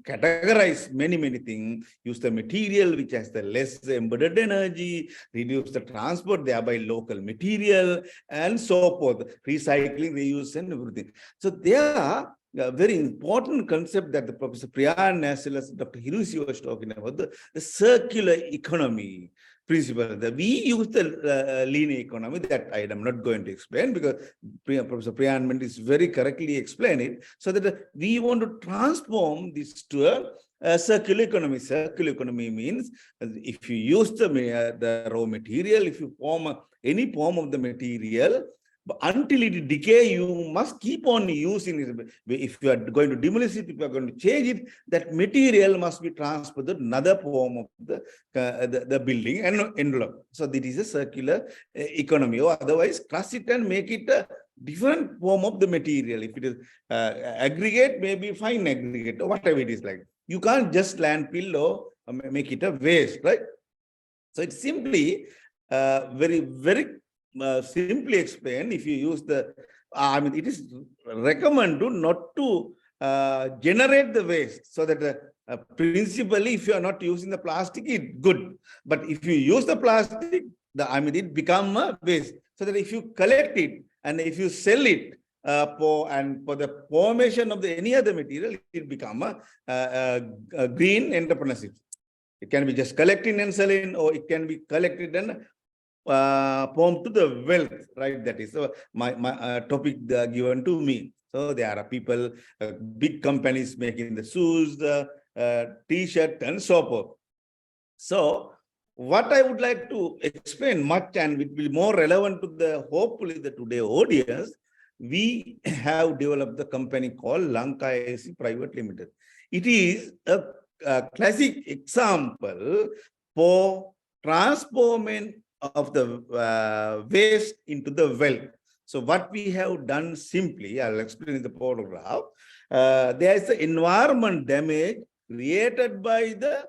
categorize many things. Use the material which has the less embedded energy, reduce the transport, thereby local material, and so forth. Recycling, reuse, and everything. So there are a very important concept that the Professor Priyan as well as Dr. Hirushie was talking about, the circular economy principle. We use the linear economy that I am not going to explain, because Professor Priyan Mendis very correctly explained it, so that we want to transform this to a circular economy. Circular economy means if you use the raw material, if you form any form of the material, until it decay, you must keep on using it. If you are going to demolish it, if you are going to change it, that material must be transferred to another form of the building and envelope. So this is a circular economy. Or otherwise, crush it and make it a different form of the material. If it is aggregate, maybe fine aggregate or whatever it is like. You can't just landfill or make it a waste, right? So it's simply very simply explained. If you use the, it is recommended not to generate the waste, so that principally, if you are not using the plastic, it's good. But if you use the plastic, it become a waste. So that if you collect it and if you sell it for the formation of any other material, it become a green entrepreneurship. It can be just collecting and selling, or it can be collected and formed to the wealth, right? That is my topic given to me. So there are people, big companies making the shoes, T-shirt, and so forth. So what I would like to explain much, and it will be more relevant to hopefully the today audience, we have developed the company called Lanka AC Private Limited. It is a classic example for transforming of the waste into the wealth. So what we have done simply, I'll explain in the photograph. There is the environment damage created by the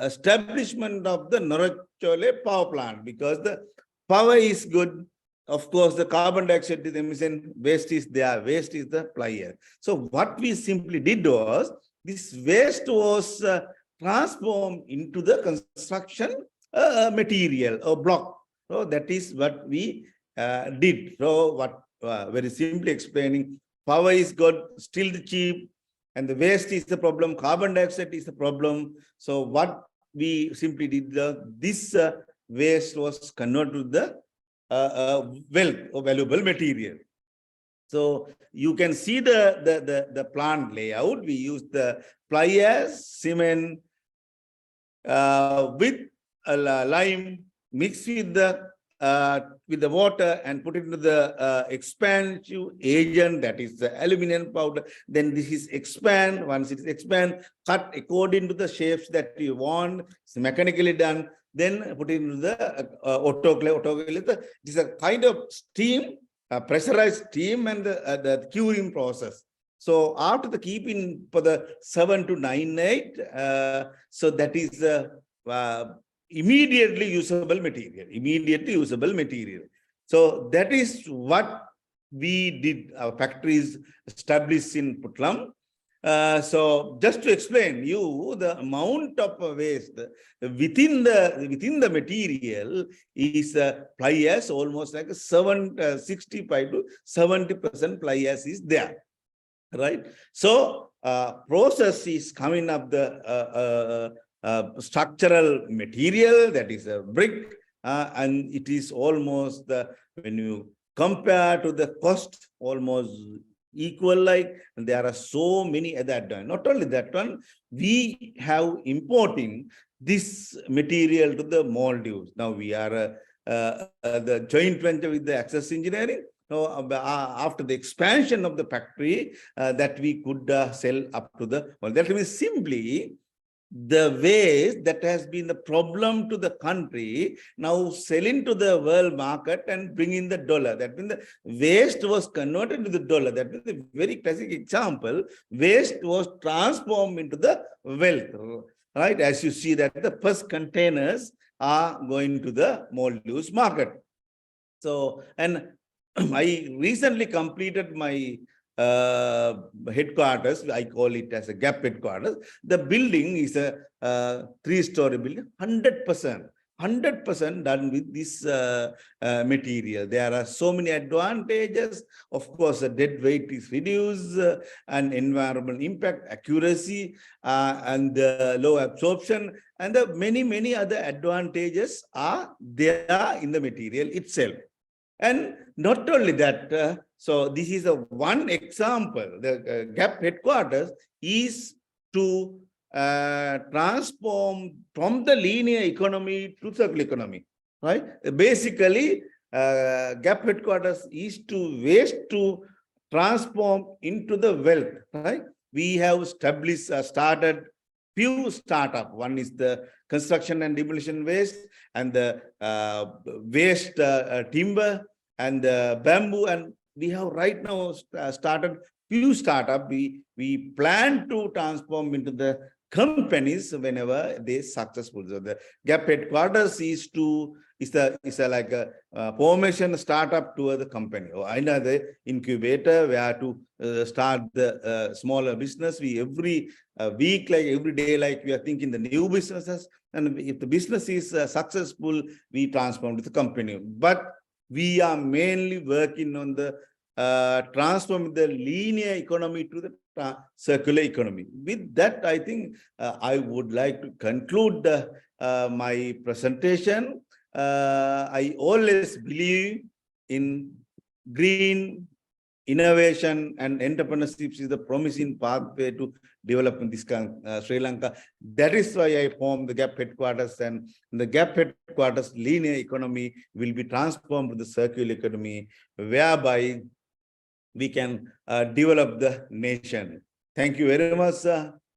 establishment of the Norachole power plant, because the power is good. Of course, the carbon dioxide emission, waste is there, waste is the fly ash. So what we simply did was, this waste was transformed into the construction material or block. So that is what we did. So what very simply explaining, power is good, still cheap, and the waste is the problem, carbon dioxide is the problem. So what we simply did, this waste was converted to the wealth or valuable material. So you can see the plant layout. We use the fly ash, cement with lime mixed with the water and put it into the expansive agent, that is the aluminum powder. Then this is expand. Once it is expand, cut according to the shapes that you want. It's mechanically done. Then put it into the autoclave. It is a kind of steam, pressurized steam, and the curing process. So after the keeping for the 7 to 9 night, so that is immediately usable material. So that is what we did. Our factories established in Putlam. So just to explain you, the amount of waste within the material is fly ash, almost like 65 to 70% fly ash is there, right? So process is coming up the structural material, that is a brick, and it is almost when you compare to the cost, almost equal, like, and there are so many other advantages. Not only that one, we have importing this material to the Maldives. Now we are the joint venture with the Access Engineering. So after the expansion of the factory, that we could sell up to the, well, that means simply the waste that has been the problem to the country, now selling to the world market and bringing the dollar. That means the waste was converted to the dollar. That means the very classic example, waste was transformed into the wealth, right? As you see that the first containers are going to the Maldives market. So, and I recently completed my headquarters. I call it as a GAP headquarters. The building is a 3-story building, 100% done with this material. There are so many advantages. Of course, the dead weight is reduced, and environmental impact, accuracy, and low absorption, and the many other advantages are there in the material itself. And not only that, so this is a one example. The GAP headquarters is to transform from the linear economy to circular economy, right? Basically, GAP headquarters is to waste to transform into the wealth, right? We have established, started few startup. One is the construction and demolition waste, and the waste timber, and the bamboo, and we have right now started few startup, we plan to transform into the companies whenever they successful. So the GAP headquarters is like a formation startup to the company, or another incubator where to start the smaller business. We every week, like every day, like we are thinking the new businesses, and if the business is successful, we transform to the company. But we are mainly working on the transform the linear economy to the circular economy. With that, I think I would like to conclude my presentation. I always believe in green innovation and entrepreneurship is the promising pathway to develop in this Sri Lanka. That is why I formed the GAP headquarters, and the GAP headquarters linear economy will be transformed to the circular economy, whereby we can develop the nation. Thank you very much,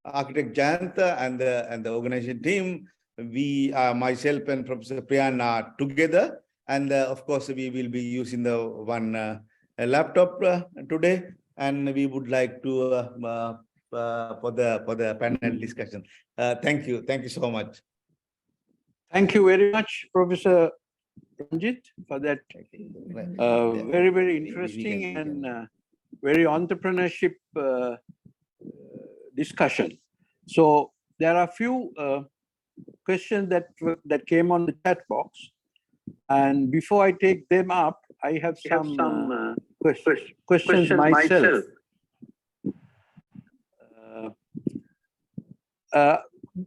Architect Jayantha and the organization team. We myself and Professor Priyan are together, and of course we will be using the one laptop today, and we would like to for the panel discussion. Thank you so much. Thank you very much, Professor Ranjith, for that very, very interesting and very entrepreneurship discussion. So there are a few questions that came on the chat box, and before I take them up, I have some questions myself.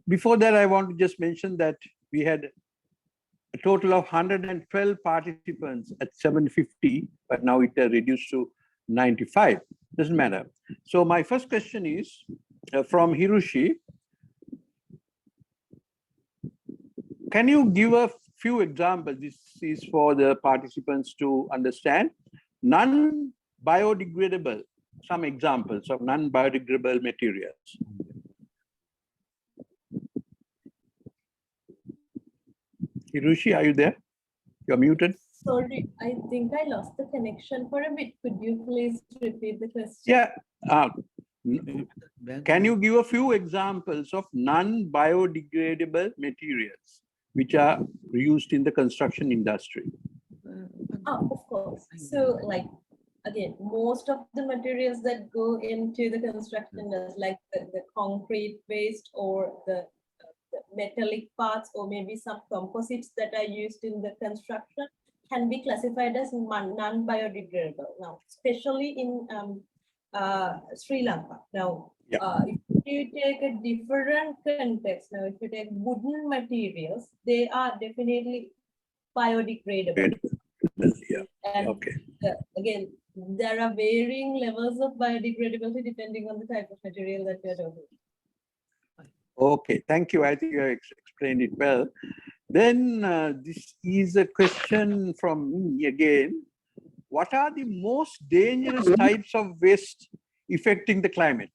Before that, I want to just mention that we had a total of 112 participants at 750, but now it has reduced to 95. Doesn't matter. So my first question is from Hirushie. Can you give a few examples? This is for the participants to understand. Non-biodegradable, some examples of non-biodegradable materials. Hirushie, are you there? You're muted. Sorry, I think I lost the connection for a bit. Could you please repeat the question? Yeah. Can you give a few examples of non-biodegradable materials which are used in the construction industry? Of course. So, like, again, most of the materials that go into the construction industry, like the concrete waste or the metallic parts, or maybe some composites that are used in the construction, can be classified as non-biodegradable. Now, especially in Sri Lanka. Now, if you take a different context, now if you take wooden materials, they are definitely biodegradable. Yeah. And okay. Again, there are varying levels of biodegradability depending on the type of material that you're talking about. Okay, thank you. I think you explained it well. Then this is a question from me again. What are the most dangerous types of waste affecting the climate?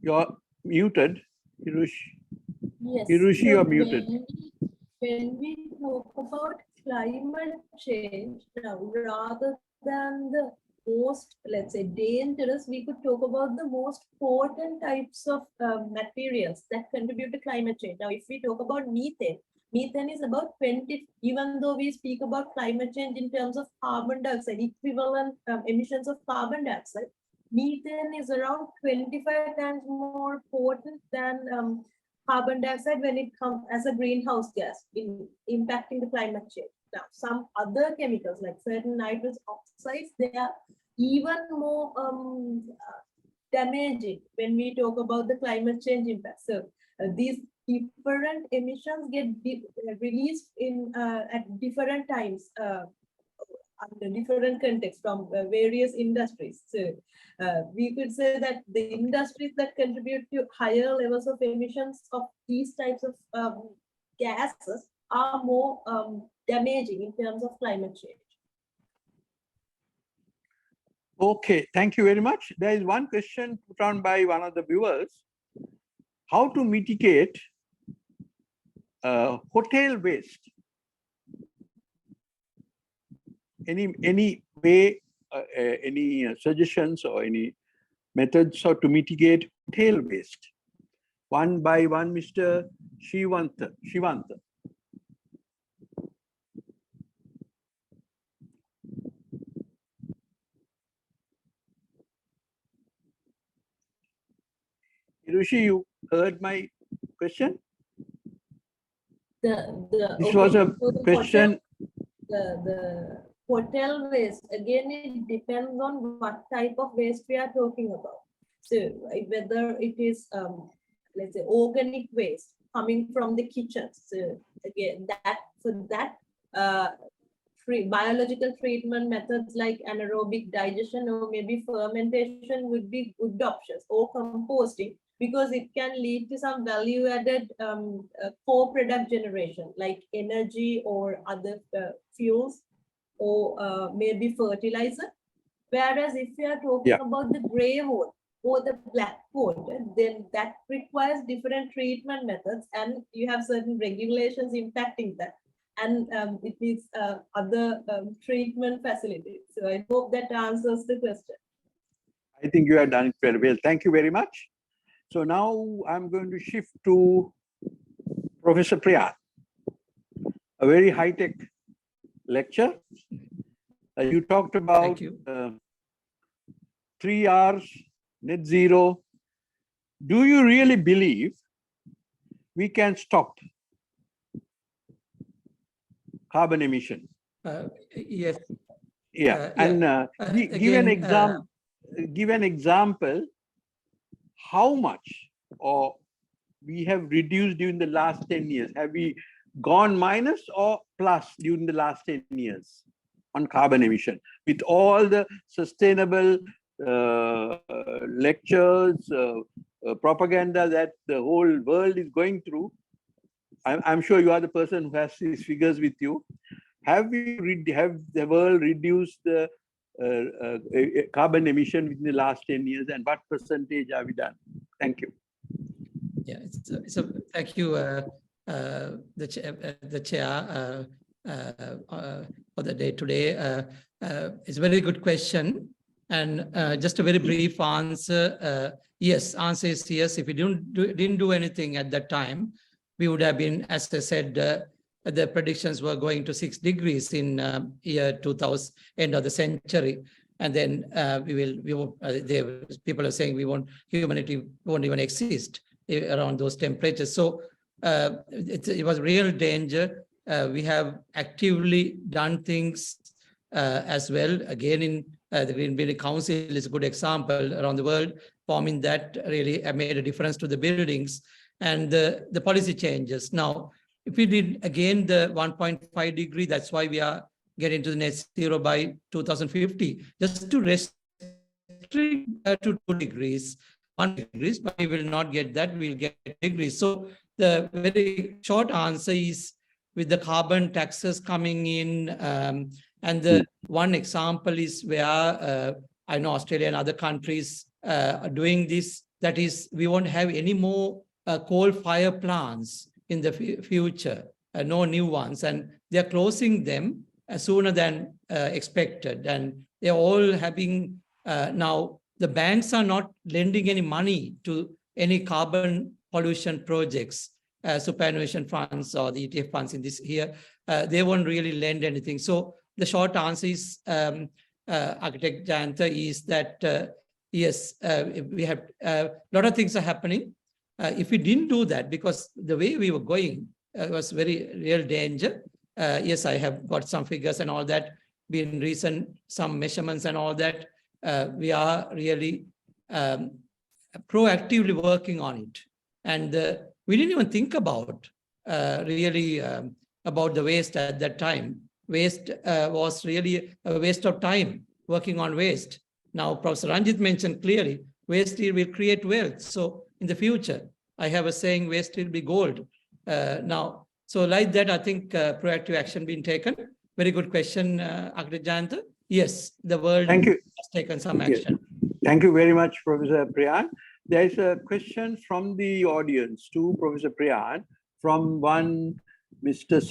You're muted, Hirushie. Yes. Hirushie, you're muted. When we talk about climate change, now, rather than the most, let's say, dangerous, we could talk about the most potent types of materials that contribute to climate change. Now, if we talk about methane is about 20, even though we speak about climate change in terms of carbon dioxide, equivalent emissions of carbon dioxide, methane is around 25 times more potent than carbon dioxide when it comes as a greenhouse gas in impacting the climate change. Now, some other chemicals like certain nitrous oxides, they are even more damaging when we talk about the climate change impact. So these different emissions get released in at different times under different contexts from various industries. So we could say that the industries that contribute to higher levels of emissions of these types of gases are more damaging in terms of climate change. Okay, thank you very much. There is one question put on by one of the viewers. How to mitigate hotel waste? Any way any suggestions or any methods how to mitigate hotel waste? One by one, Mr. Shivantha. Hirushie, you heard my question? This was a question. The hotel waste, again, it depends on what type of waste we are talking about. So whether it is, let's say, organic waste coming from the kitchen. So again, biological treatment methods like anaerobic digestion or maybe fermentation would be good options, or composting, because it can lead to some value-added co-product generation like energy or other fuels, or maybe fertilizer. Whereas if we are talking about the gray wood or the black wood, then that requires different treatment methods, and you have certain regulations impacting that. And it needs other treatment facilities. So I hope that answers the question. I think you have done it very well. Thank you very much. So now I'm going to shift to Professor Priyan, a very high-tech lecture. You talked about 3 R's, net zero. Do you really believe we can stop carbon emission? Yes. Yeah, give an example. How much or we have reduced during the last 10 years? Have we gone minus or plus during the last 10 years on carbon emission? With all the sustainable lectures, propaganda that the whole world is going through, I'm sure you are the person who has these figures with you. Have the world reduced the carbon emission within the last 10 years, and what percentage have we done? Thank you. Yeah, thank you, the chair for the day today. It's a very good question, and just a very brief answer. Yes, answer is yes. If we didn't do anything at that time, we would have been, as I said, the predictions were going to 6 degrees in year 2000, end of the century, and then people are saying humanity won't even exist around those temperatures. So it was real danger. We have actively done things as well. Again, in the Green Building Council is a good example around the world, forming that really made a difference to the buildings and the policy changes. Now, if we did again the 1.5 degree, that's why we are getting to the net zero by 2050, just to restrict to 2 degrees, 1 degree, but we will not get that, we'll get degrees. So the very short answer is with the carbon taxes coming in, and the one example is where I know Australia and other countries are doing this, that is, we won't have any more coal-fire plants in the future, no new ones, and they're closing them sooner than expected. And they're all having, now the banks are not lending any money to any carbon pollution projects, superannuation funds or the ETF funds in this here, they won't really lend anything. So the short answer is, Architect Jayantha, is that yes, we have a lot of things are happening. If we didn't do that, because the way we were going was very real danger. Yes, I have got some figures and all that, been recent, some measurements and all that. We are really proactively working on it. And we didn't even think about really about the waste at that time. Waste was really a waste of time working on waste. Now, Professor Ranjith mentioned clearly, waste will create wealth. So in the future, I have a saying, waste will be gold. Now, so like that, I think proactive action being taken. Very good question, Architect Jayantha. Yes, the world has taken some action. Thank you very much, Professor Priyan. There is a question from the audience to Professor Priyan from one Mr.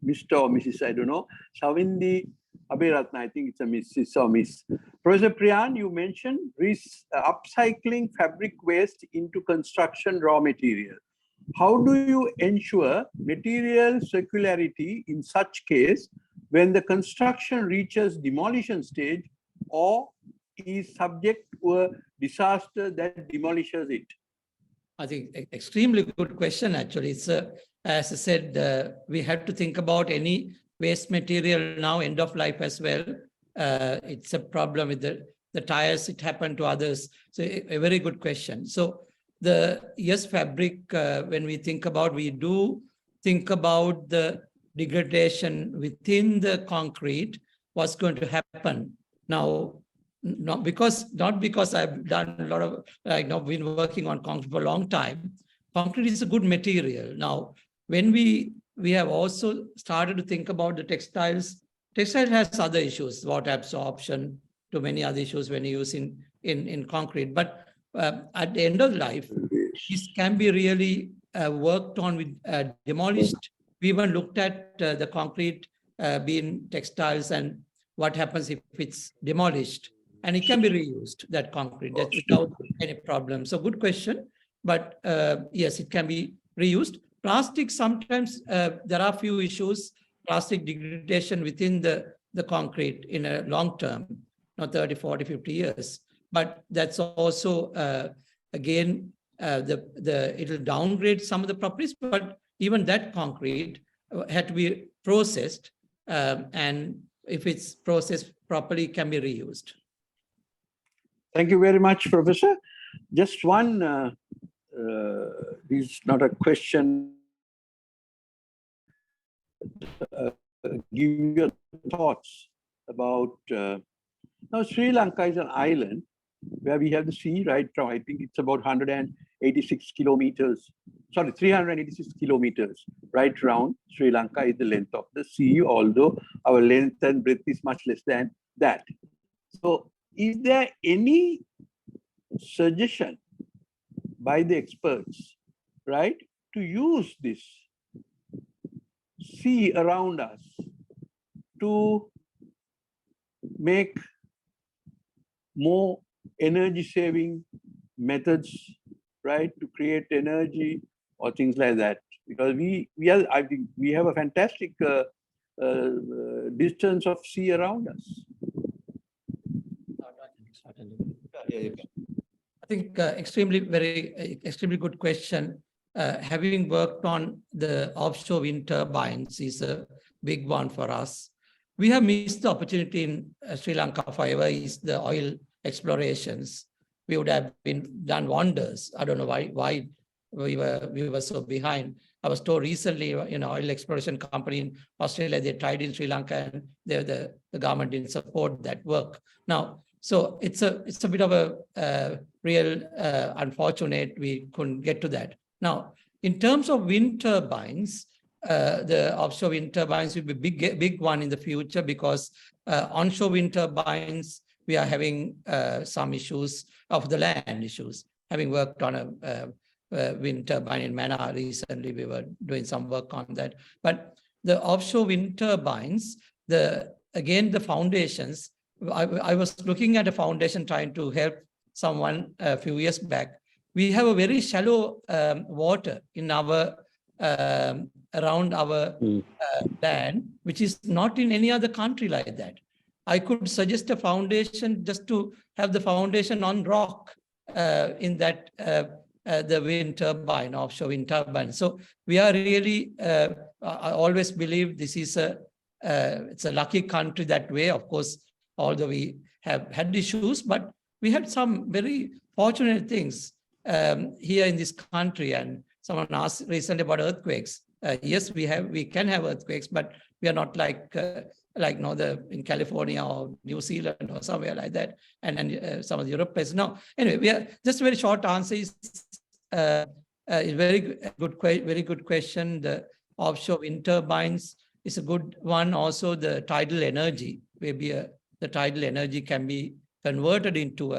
Mr. or Mrs. I don't know, Savindi Abhiratna, I think it's a miss. It's a miss. Professor Priyan, you mentioned upcycling fabric waste into construction raw material. How do you ensure material circularity in such case when the construction reaches demolition stage or is subject to a disaster that demolishes it? I think extremely good question, actually. It's as I said, we have to think about any waste material now, end of life as well. It's a problem with the tires, it happened to others. So a very good question. So yes, fabric, when we think about, we do think about the degradation within the concrete, what's going to happen. Now, not because I've done a lot of, been working on concrete for a long time. Concrete is a good material. Now, when we have also started to think about the textiles, textile has other issues, water absorption, to many other issues when you use in concrete. But at the end of life, this can be really worked on with demolished. We even looked at the concrete being textiles and what happens if it's demolished. And it can be reused, that concrete, that's without any problem. So good question. But yes, it can be reused. Plastic, sometimes there are few issues, plastic degradation within the concrete in a long term, not 30, 40, 50 years. But that's also, again, it'll downgrade some of the properties, but even that concrete had to be processed. And if it's processed properly, it can be reused. Thank you very much, Professor. Just one, this is not a question. Give your thoughts about, now Sri Lanka is an island where we have the sea right now. I think it's about 186 kilometers, sorry, 386 kilometers right around. Sri Lanka is the length of the sea, although our length and breadth is much less than that. So is there any suggestion by the experts, right, to use this sea around us to make more energy-saving methods, right, to create energy or things like that? Because I think we have a fantastic distance of sea around us. I think extremely good question. Having worked on the offshore wind turbines is a big one for us. We have missed the opportunity in Sri Lanka forever is the oil explorations. We would have done wonders. I don't know why we were so behind. I was told recently, oil exploration company in Australia, they tried in Sri Lanka and the government didn't support that work. Now, so it's a bit of a real unfortunate we couldn't get to that. Now, in terms of wind turbines, the offshore wind turbines will be big one in the future because onshore wind turbines, we are having some issues of the land issues. Having worked on a wind turbine in Mannar recently, we were doing some work on that. But the offshore wind turbines, again, the foundations, I was looking at a foundation trying to help someone a few years back. We have a very shallow water in our around our land, which is not in any other country like that. I could suggest a foundation just to have the foundation on rock in that the wind turbine, offshore wind turbine. So we are really, I always believe this is it's a lucky country that way. Of course, although we have had issues, but we had some very fortunate things here in this country. And someone asked recently about earthquakes. Yes, we can have earthquakes, but we are not like in California or New Zealand or somewhere like that, and some of the Europe places. No, anyway, we are just a very short answer is very good question. The offshore wind turbines is a good one. Also, the tidal energy, maybe the tidal energy can be converted into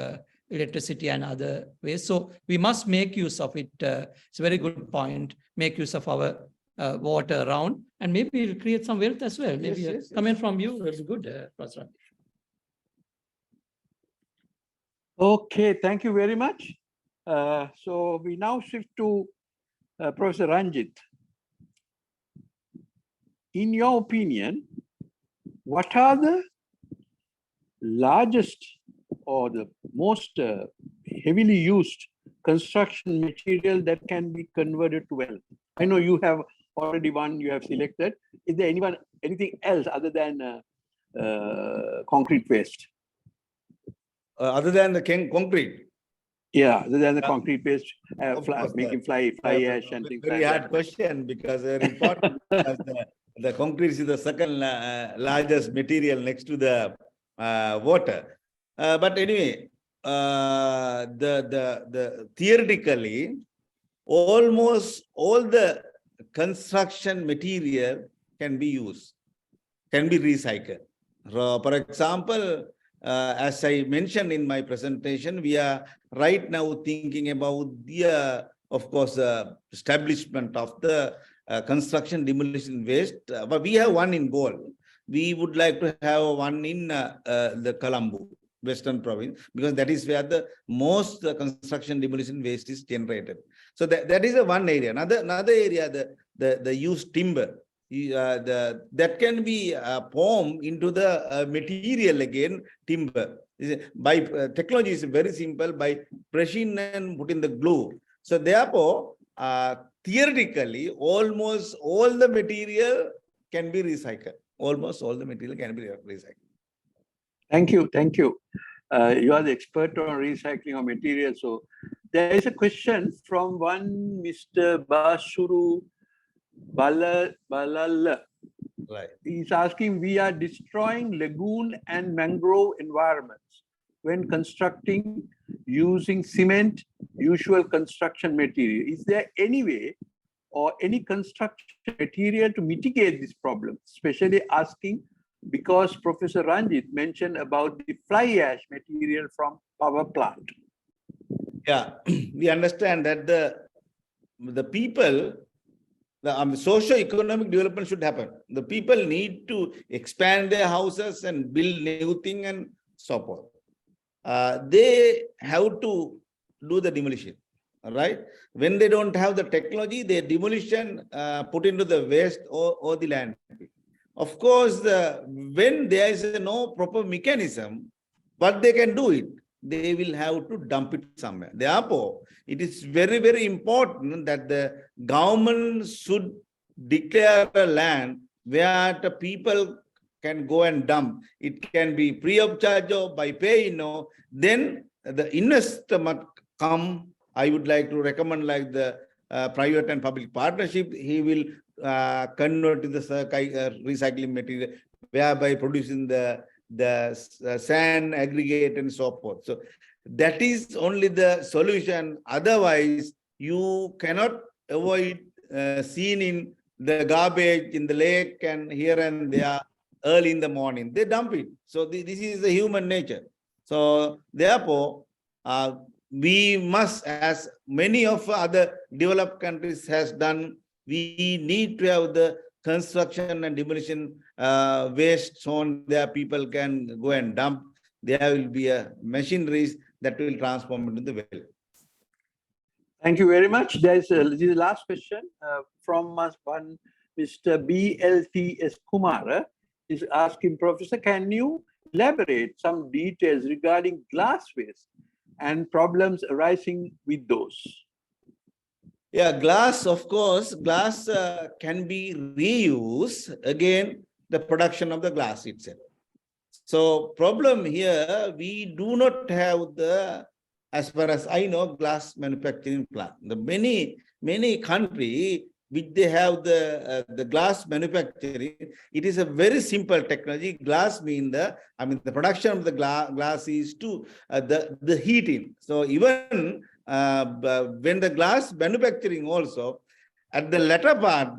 electricity and other ways. So we must make use of it. It's a very good point. Make use of our water around, and maybe it'll create some wealth as well. Maybe Yes, a comment from you will be good, Professor. Okay, thank you very much. So we now shift to Professor Ranjith. In your opinion, what are the largest or the most heavily used construction material that can be converted to wealth? I know you have already one you have selected. Is there anything else other than concrete waste? Other than the concrete. Yeah, other than the concrete waste, Of course, making fly ash and things very like hard that. question because very important. Because the concrete is the second largest material next to the water. But anyway, the theoretically, almost all the construction material can be used, can be recycled. For example, as I mentioned in my presentation, we are right now thinking about the, of course, establishment of the construction demolition waste. But we have one in goal. We would like to have one in the Colombo, Western province, because that is where the most construction demolition waste is generated. So that is one area. Another area, the used timber. That can be formed into the material again, timber. By technology is very simple, by pressing and putting the glue. So therefore, theoretically, almost all the material can be recycled. Almost all the material can be recycled. Thank you. Thank you. You are the expert on recycling of material. So there is a question from one Mr. Basuru Balal. Right. He's asking, we are destroying lagoon and mangrove environments when constructing using cement, usual construction material. Is there any way or any construction material to mitigate this problem? Especially asking because Professor Ranjith mentioned about the fly ash material from power plant. Yeah, we understand that the people, the socio-economic development should happen. The people need to expand their houses and build new thing and so forth. They have to do the demolition, right? When they don't have the technology, the demolition put into the waste or the land. Of course, when there is no proper mechanism, but they can do it, they will have to dump it somewhere. Therefore, it is very, very important that the government should declare a land where the people can go and dump. It can be free of charge or by pay, then the investor must come. I would like to recommend like the private and public partnership. He will convert to the recycling material, whereby producing the sand, aggregate and so forth. So that is only the solution. Otherwise, you cannot avoid seeing in the garbage in the lake and here and there early in the morning. They dump it. So this is the human nature. So therefore, we must, as many of other developed countries has done, we need to have the construction and demolition waste zone there. People can go and dump. There will be a machineries that will transform into the well. Thank you very much. This is the last question from one Mr. BLTS Kumara is asking, Professor, can you elaborate some details regarding glass waste and problems arising with those? Yeah, glass, of course, glass can be reused, again, the production of the glass itself. So problem here, we do not have the, as far as I know, glass manufacturing plant. The many countries which they have the glass manufacturing, it is a very simple technology. Glass means the production of the glass is to the heating. So even when the glass manufacturing also, at the latter part,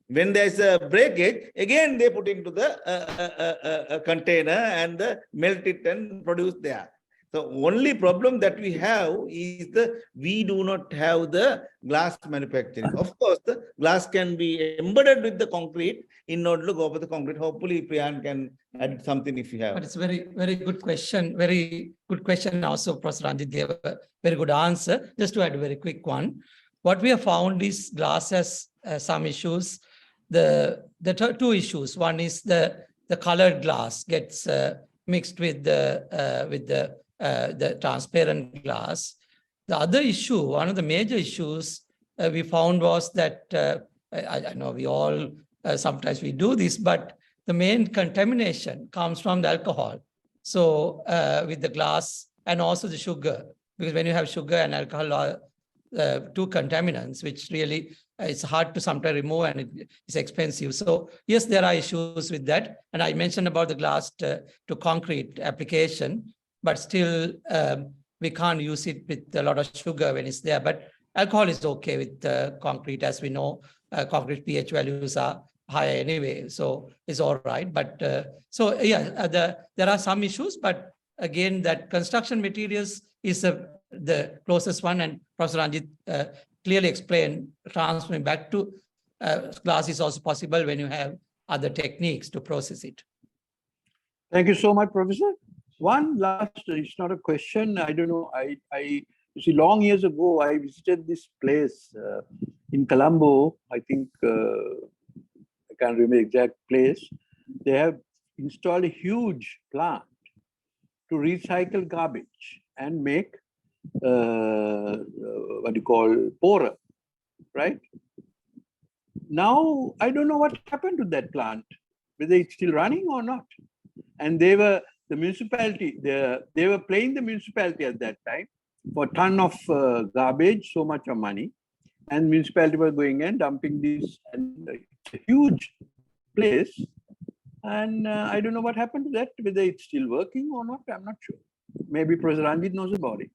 when there's a breakage, again they put into the container and melt it and produce there. The only problem that we have is we do not have the glass manufacturing. Of course, the glass can be embedded with the concrete in order to go for the concrete. Hopefully, Priyan can add something if you have. But it's a very, very good question. Very good question. Also, Professor Ranjith gave a very good answer. Just to add a very quick one. What we have found is glass has some issues. The two issues. One is the colored glass gets mixed with the transparent glass. The other issue, one of the major issues we found was that I know we all sometimes we do this, but the main contamination comes from the alcohol. So with the glass and also the sugar, because when you have sugar and alcohol are two contaminants, which really it's hard to sometimes remove and it's expensive. So yes, there are issues with that. And I mentioned about the glass to concrete application, but still we can't use it with a lot of sugar when it's there. But alcohol is okay with concrete, as we know. Concrete pH values are higher anyway, so it's all right. But so yeah, there are some issues, but again, that construction materials is the closest one, and Professor Ranjith clearly explained transferring back to glass is also possible when you have other techniques to process it. Thank you so much, Professor. One last, it's not a question. I don't know. You see, long years ago, I visited this place in Colombo. I think I can't remember the exact place. They have installed a huge plant to recycle garbage and make what you call Perera, right? Now, I don't know what happened to that plant, whether it's still running or not. And they were, the municipality, they were paying the municipality at that time for a ton of garbage, so much of money. And municipality was going and dumping this, and it's a huge place. And I don't know what happened to that, whether it's still working or not, I'm not sure. Maybe Professor Ranjith knows about it.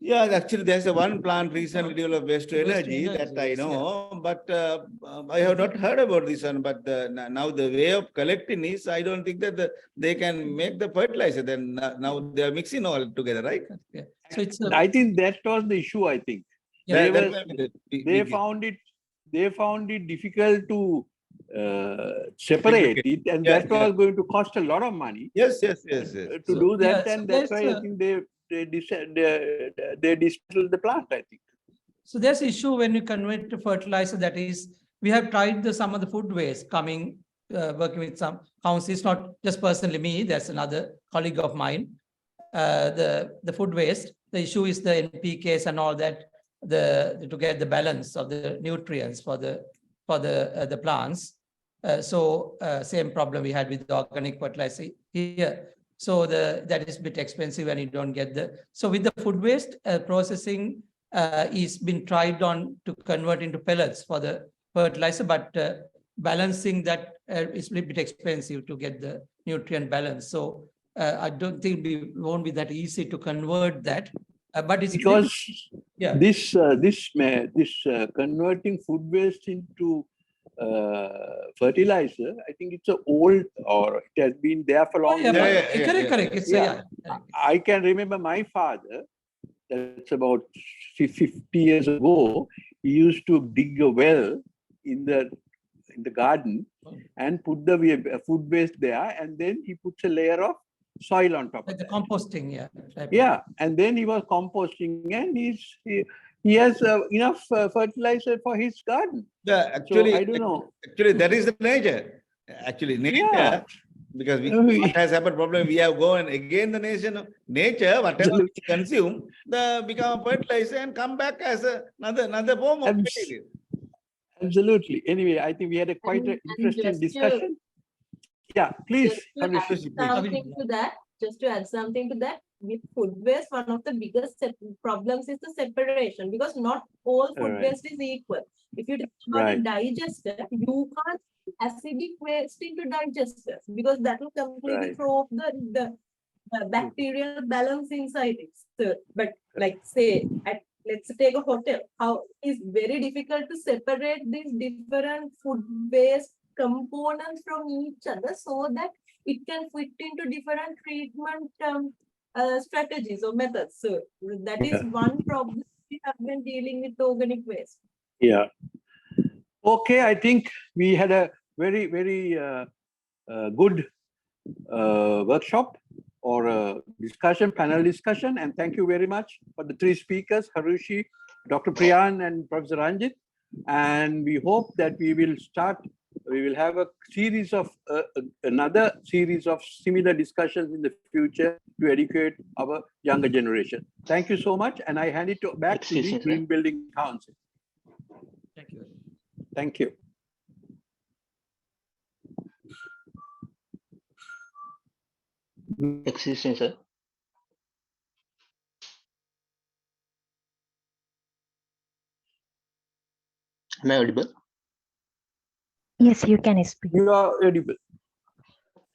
Yeah, actually, there's a one plant recently developed waste to energy that I know, but I have not heard about this one. But now the way of collecting is, I don't think that they can make the fertilizer. Then now they are mixing all together, right? Yeah. So it's I think that was the issue. I think they found it difficult to separate it, and that was going to cost a lot of money. Yes. To do that, and that's why I think they dismantled the plant, I think. So there's issue when you convert to fertilizer. That is, we have tried some of the food waste coming, working with some councils, not just personally me, there's another colleague of mine. The food waste, the issue is the NPKs and all that, to get the balance of the nutrients for the plants. So same problem we had with the organic fertilizer here. So that is a bit expensive and you don't get so with the food waste processing is been tried on to convert into pellets for the fertilizer, but balancing that is a little bit expensive to get the nutrient balance. So I don't think it won't be that easy to convert that. But it's because this converting food waste into fertilizer, I think it's old, or it has been there for long. Correct. I can remember my father, that's about 50 years ago, he used to dig a well in the garden and put the food waste there, and then he puts a layer of soil on top. Like the composting, and then he was composting, and he has enough fertilizer for his garden. Yeah, actually, so, I don't know. Actually, that is the nature. Actually, nature, because what has happened problem, we have gone again the nature, whatever we consume, become fertilizer and come back as another form of material. Absolutely. Anyway, I think we had a quite interesting discussion. Please. Just to add something to that, with food waste, one of the biggest problems is the separation, because not all food waste is equal. If you have a digester, you can't acidic waste into digesters, because that will completely throw off the bacterial balance inside it. So, but like say, let's take a hotel, how it's very difficult to separate these different food waste components from each other so that it can fit into different treatment strategies or methods. So that is one problem we have been dealing with organic waste. Yeah. Okay, I think we had a very, very good workshop or discussion, panel discussion. And thank you very much for the three speakers, Hirushie, Dr. Priyan, and Professor Ranjith. And we hope that we will have a series of, another series of similar discussions in the future to educate our younger generation. Thank you so much. And I hand it back to the Green Building Council. Thank you. Thank you. Excuse me, sir. Am I audible? Yes, you can speak. You are audible.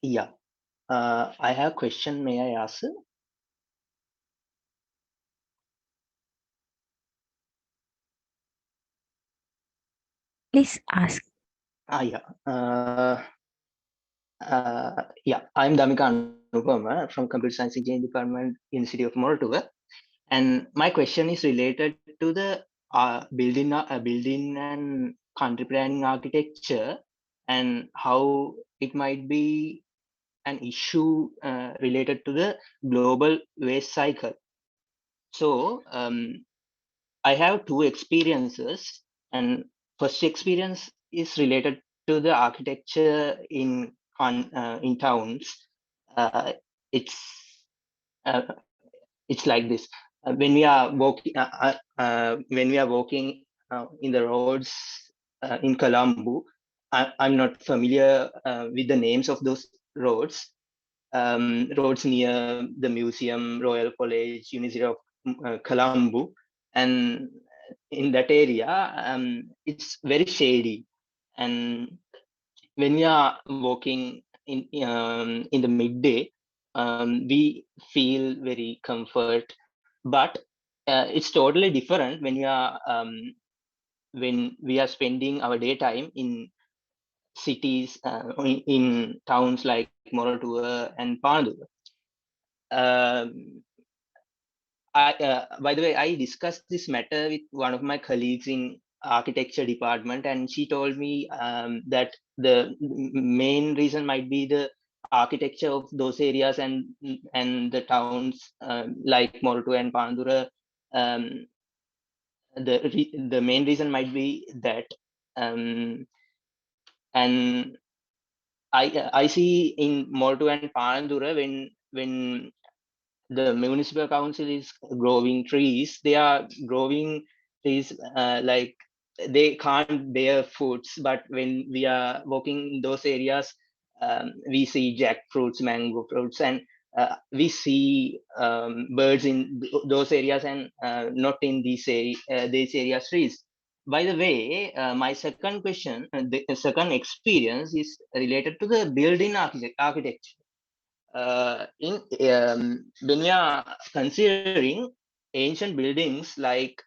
Yeah. I have a question. May I ask? Sir? Please ask. Yeah. Yeah. I'm Damika Anupama from Computer Science Engineering Department, University of Moderator. And my question is related to the building and country planning architecture and how it might be an issue related to the global waste cycle. So I have two experiences, and first experience is related to the architecture in towns. It's like this. When we are walking in the roads in Colombo, I'm not familiar with the names of those roads. Roads near the museum, Royal College, University of Colombo, and in that area, it's very shady. And when we are walking in the midday, we feel very comfort. But it's totally different when we are spending our daytime in cities, in towns like Moratuwa and Panduva. By the way, I discussed this matter with one of my colleagues in architecture department, and she told me that the main reason might be the architecture of those areas and the towns like Moratuwa and Pandura. The main reason might be that, and I see in Moratuwa and Pandura when the municipal council is growing trees, they are growing trees like they can't bear fruits, but when we are walking in those areas, we see jackfruits, mango fruits, and we see birds in those areas and not in these areas trees. By the way, my second question, the second experience is related to the building architecture. When we are considering ancient buildings like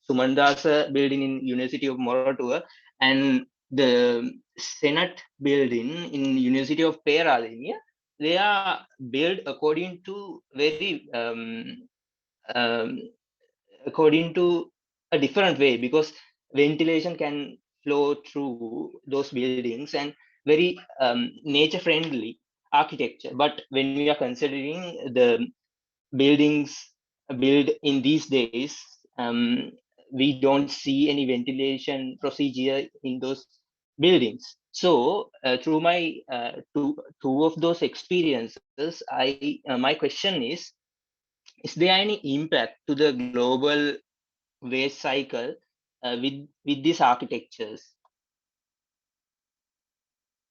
Sumandasa building in University of Moratuwa and the Senate building in University of Perera, they are built according to according to a different way, because ventilation can flow through those buildings and very nature friendly architecture. But when we are considering the buildings built in these days, we don't see any ventilation procedure in those buildings. So through my two of those experiences, my question is there any impact to the global waste cycle with these architectures?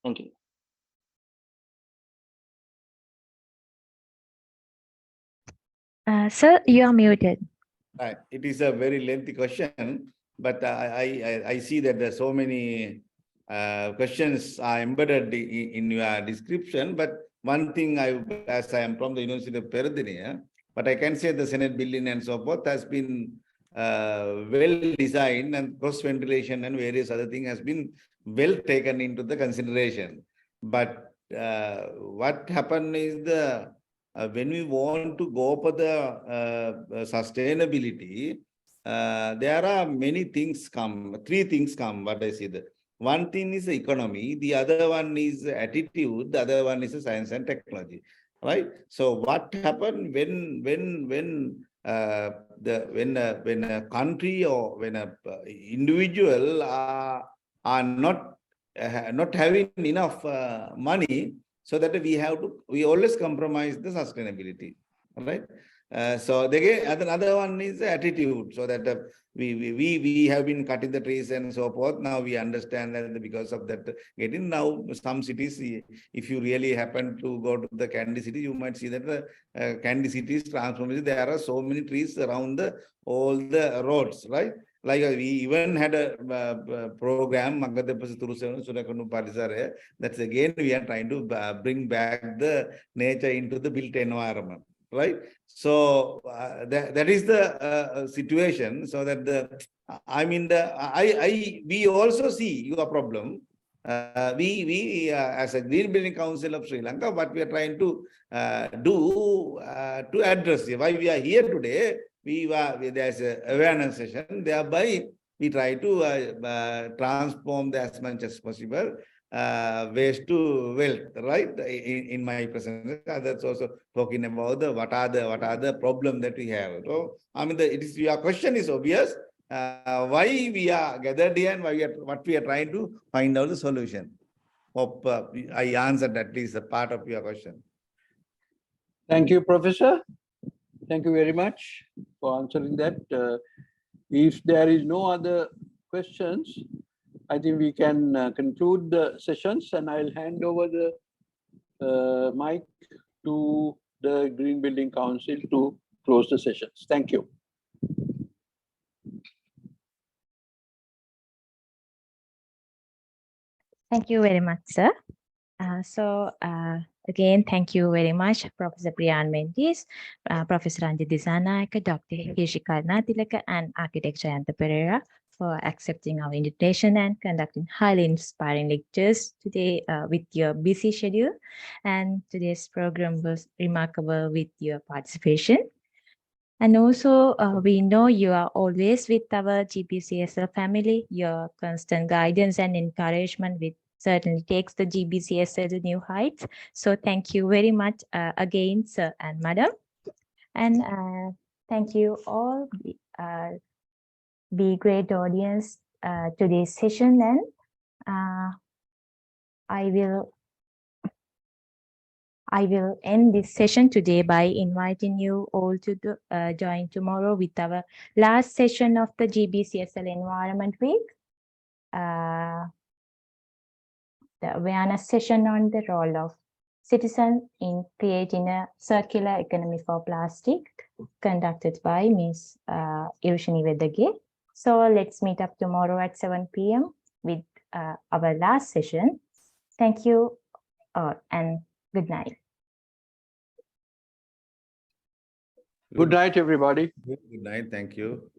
Thank you. Sir, you are muted. Right. It is a very lengthy question, but I see that there are so many questions are embedded in your description. But one thing as I am from the University of Perera, but I can say the Senate building and so forth has been well designed, and cross ventilation and various other things has been well taken into the consideration. But what happened is when we want to go for the sustainability, there are many things come, three things come, what I see. One thing is the economy, the other one is attitude, the other one is the science and technology, right? So what happened when a country or when a individual are not having enough money, so that we always compromise the sustainability, right? So again, another one is attitude. So that we have been cutting the trees and so forth. Now we understand that because of that, getting now some cities, if you really happen to go to the Candy City, you might see that the Candy City is transformed. There are so many trees around all the roads, right? Like we even had a program, that's again we are trying to bring back the nature into the built environment, right? So that is the situation. So that we also see your problem. We as a Green Building Council of Sri Lanka, what we are trying to do to address it. Why we are here today? There's an awareness session. Thereby, we try to transform as much as possible waste to wealth, right? In my presentation, that's also talking about what are the problem that we have. So I mean, your question is obvious. Why we are gathered here and what we are trying to find out the solution. Hope I answered at least a part of your question. Thank you, Professor. Thank you very much for answering that. If there is no other questions, I think we can conclude the sessions, and I'll hand over the mic to the Green Building Council to close the sessions. Thank you. Thank you very much, sir. Again, thank you very much, Professor Priyan Mendis, Professor Ranjith Dissanayake, Dr. Hirushie Karunathilake, and Architect Jayantha Perera for accepting our invitation and conducting highly inspiring lectures today with your busy schedule. And today's program was remarkable with your participation. And also, we know you are always with our GBCSL family. Your constant guidance and encouragement certainly takes the GBCSL to new heights. So thank you very much again, sir and madam. And thank you all, the great audience today's session. And I will end this session today by inviting you all to join tomorrow with our last session of the GBCSL Environment Week. The awareness session on the role of citizens in creating a circular economy for plastic, conducted by Ms. Hirushie. So let's meet up tomorrow at 7 p.m. with our last session. Thank you and good night. Good night, everybody. Good night. Thank you.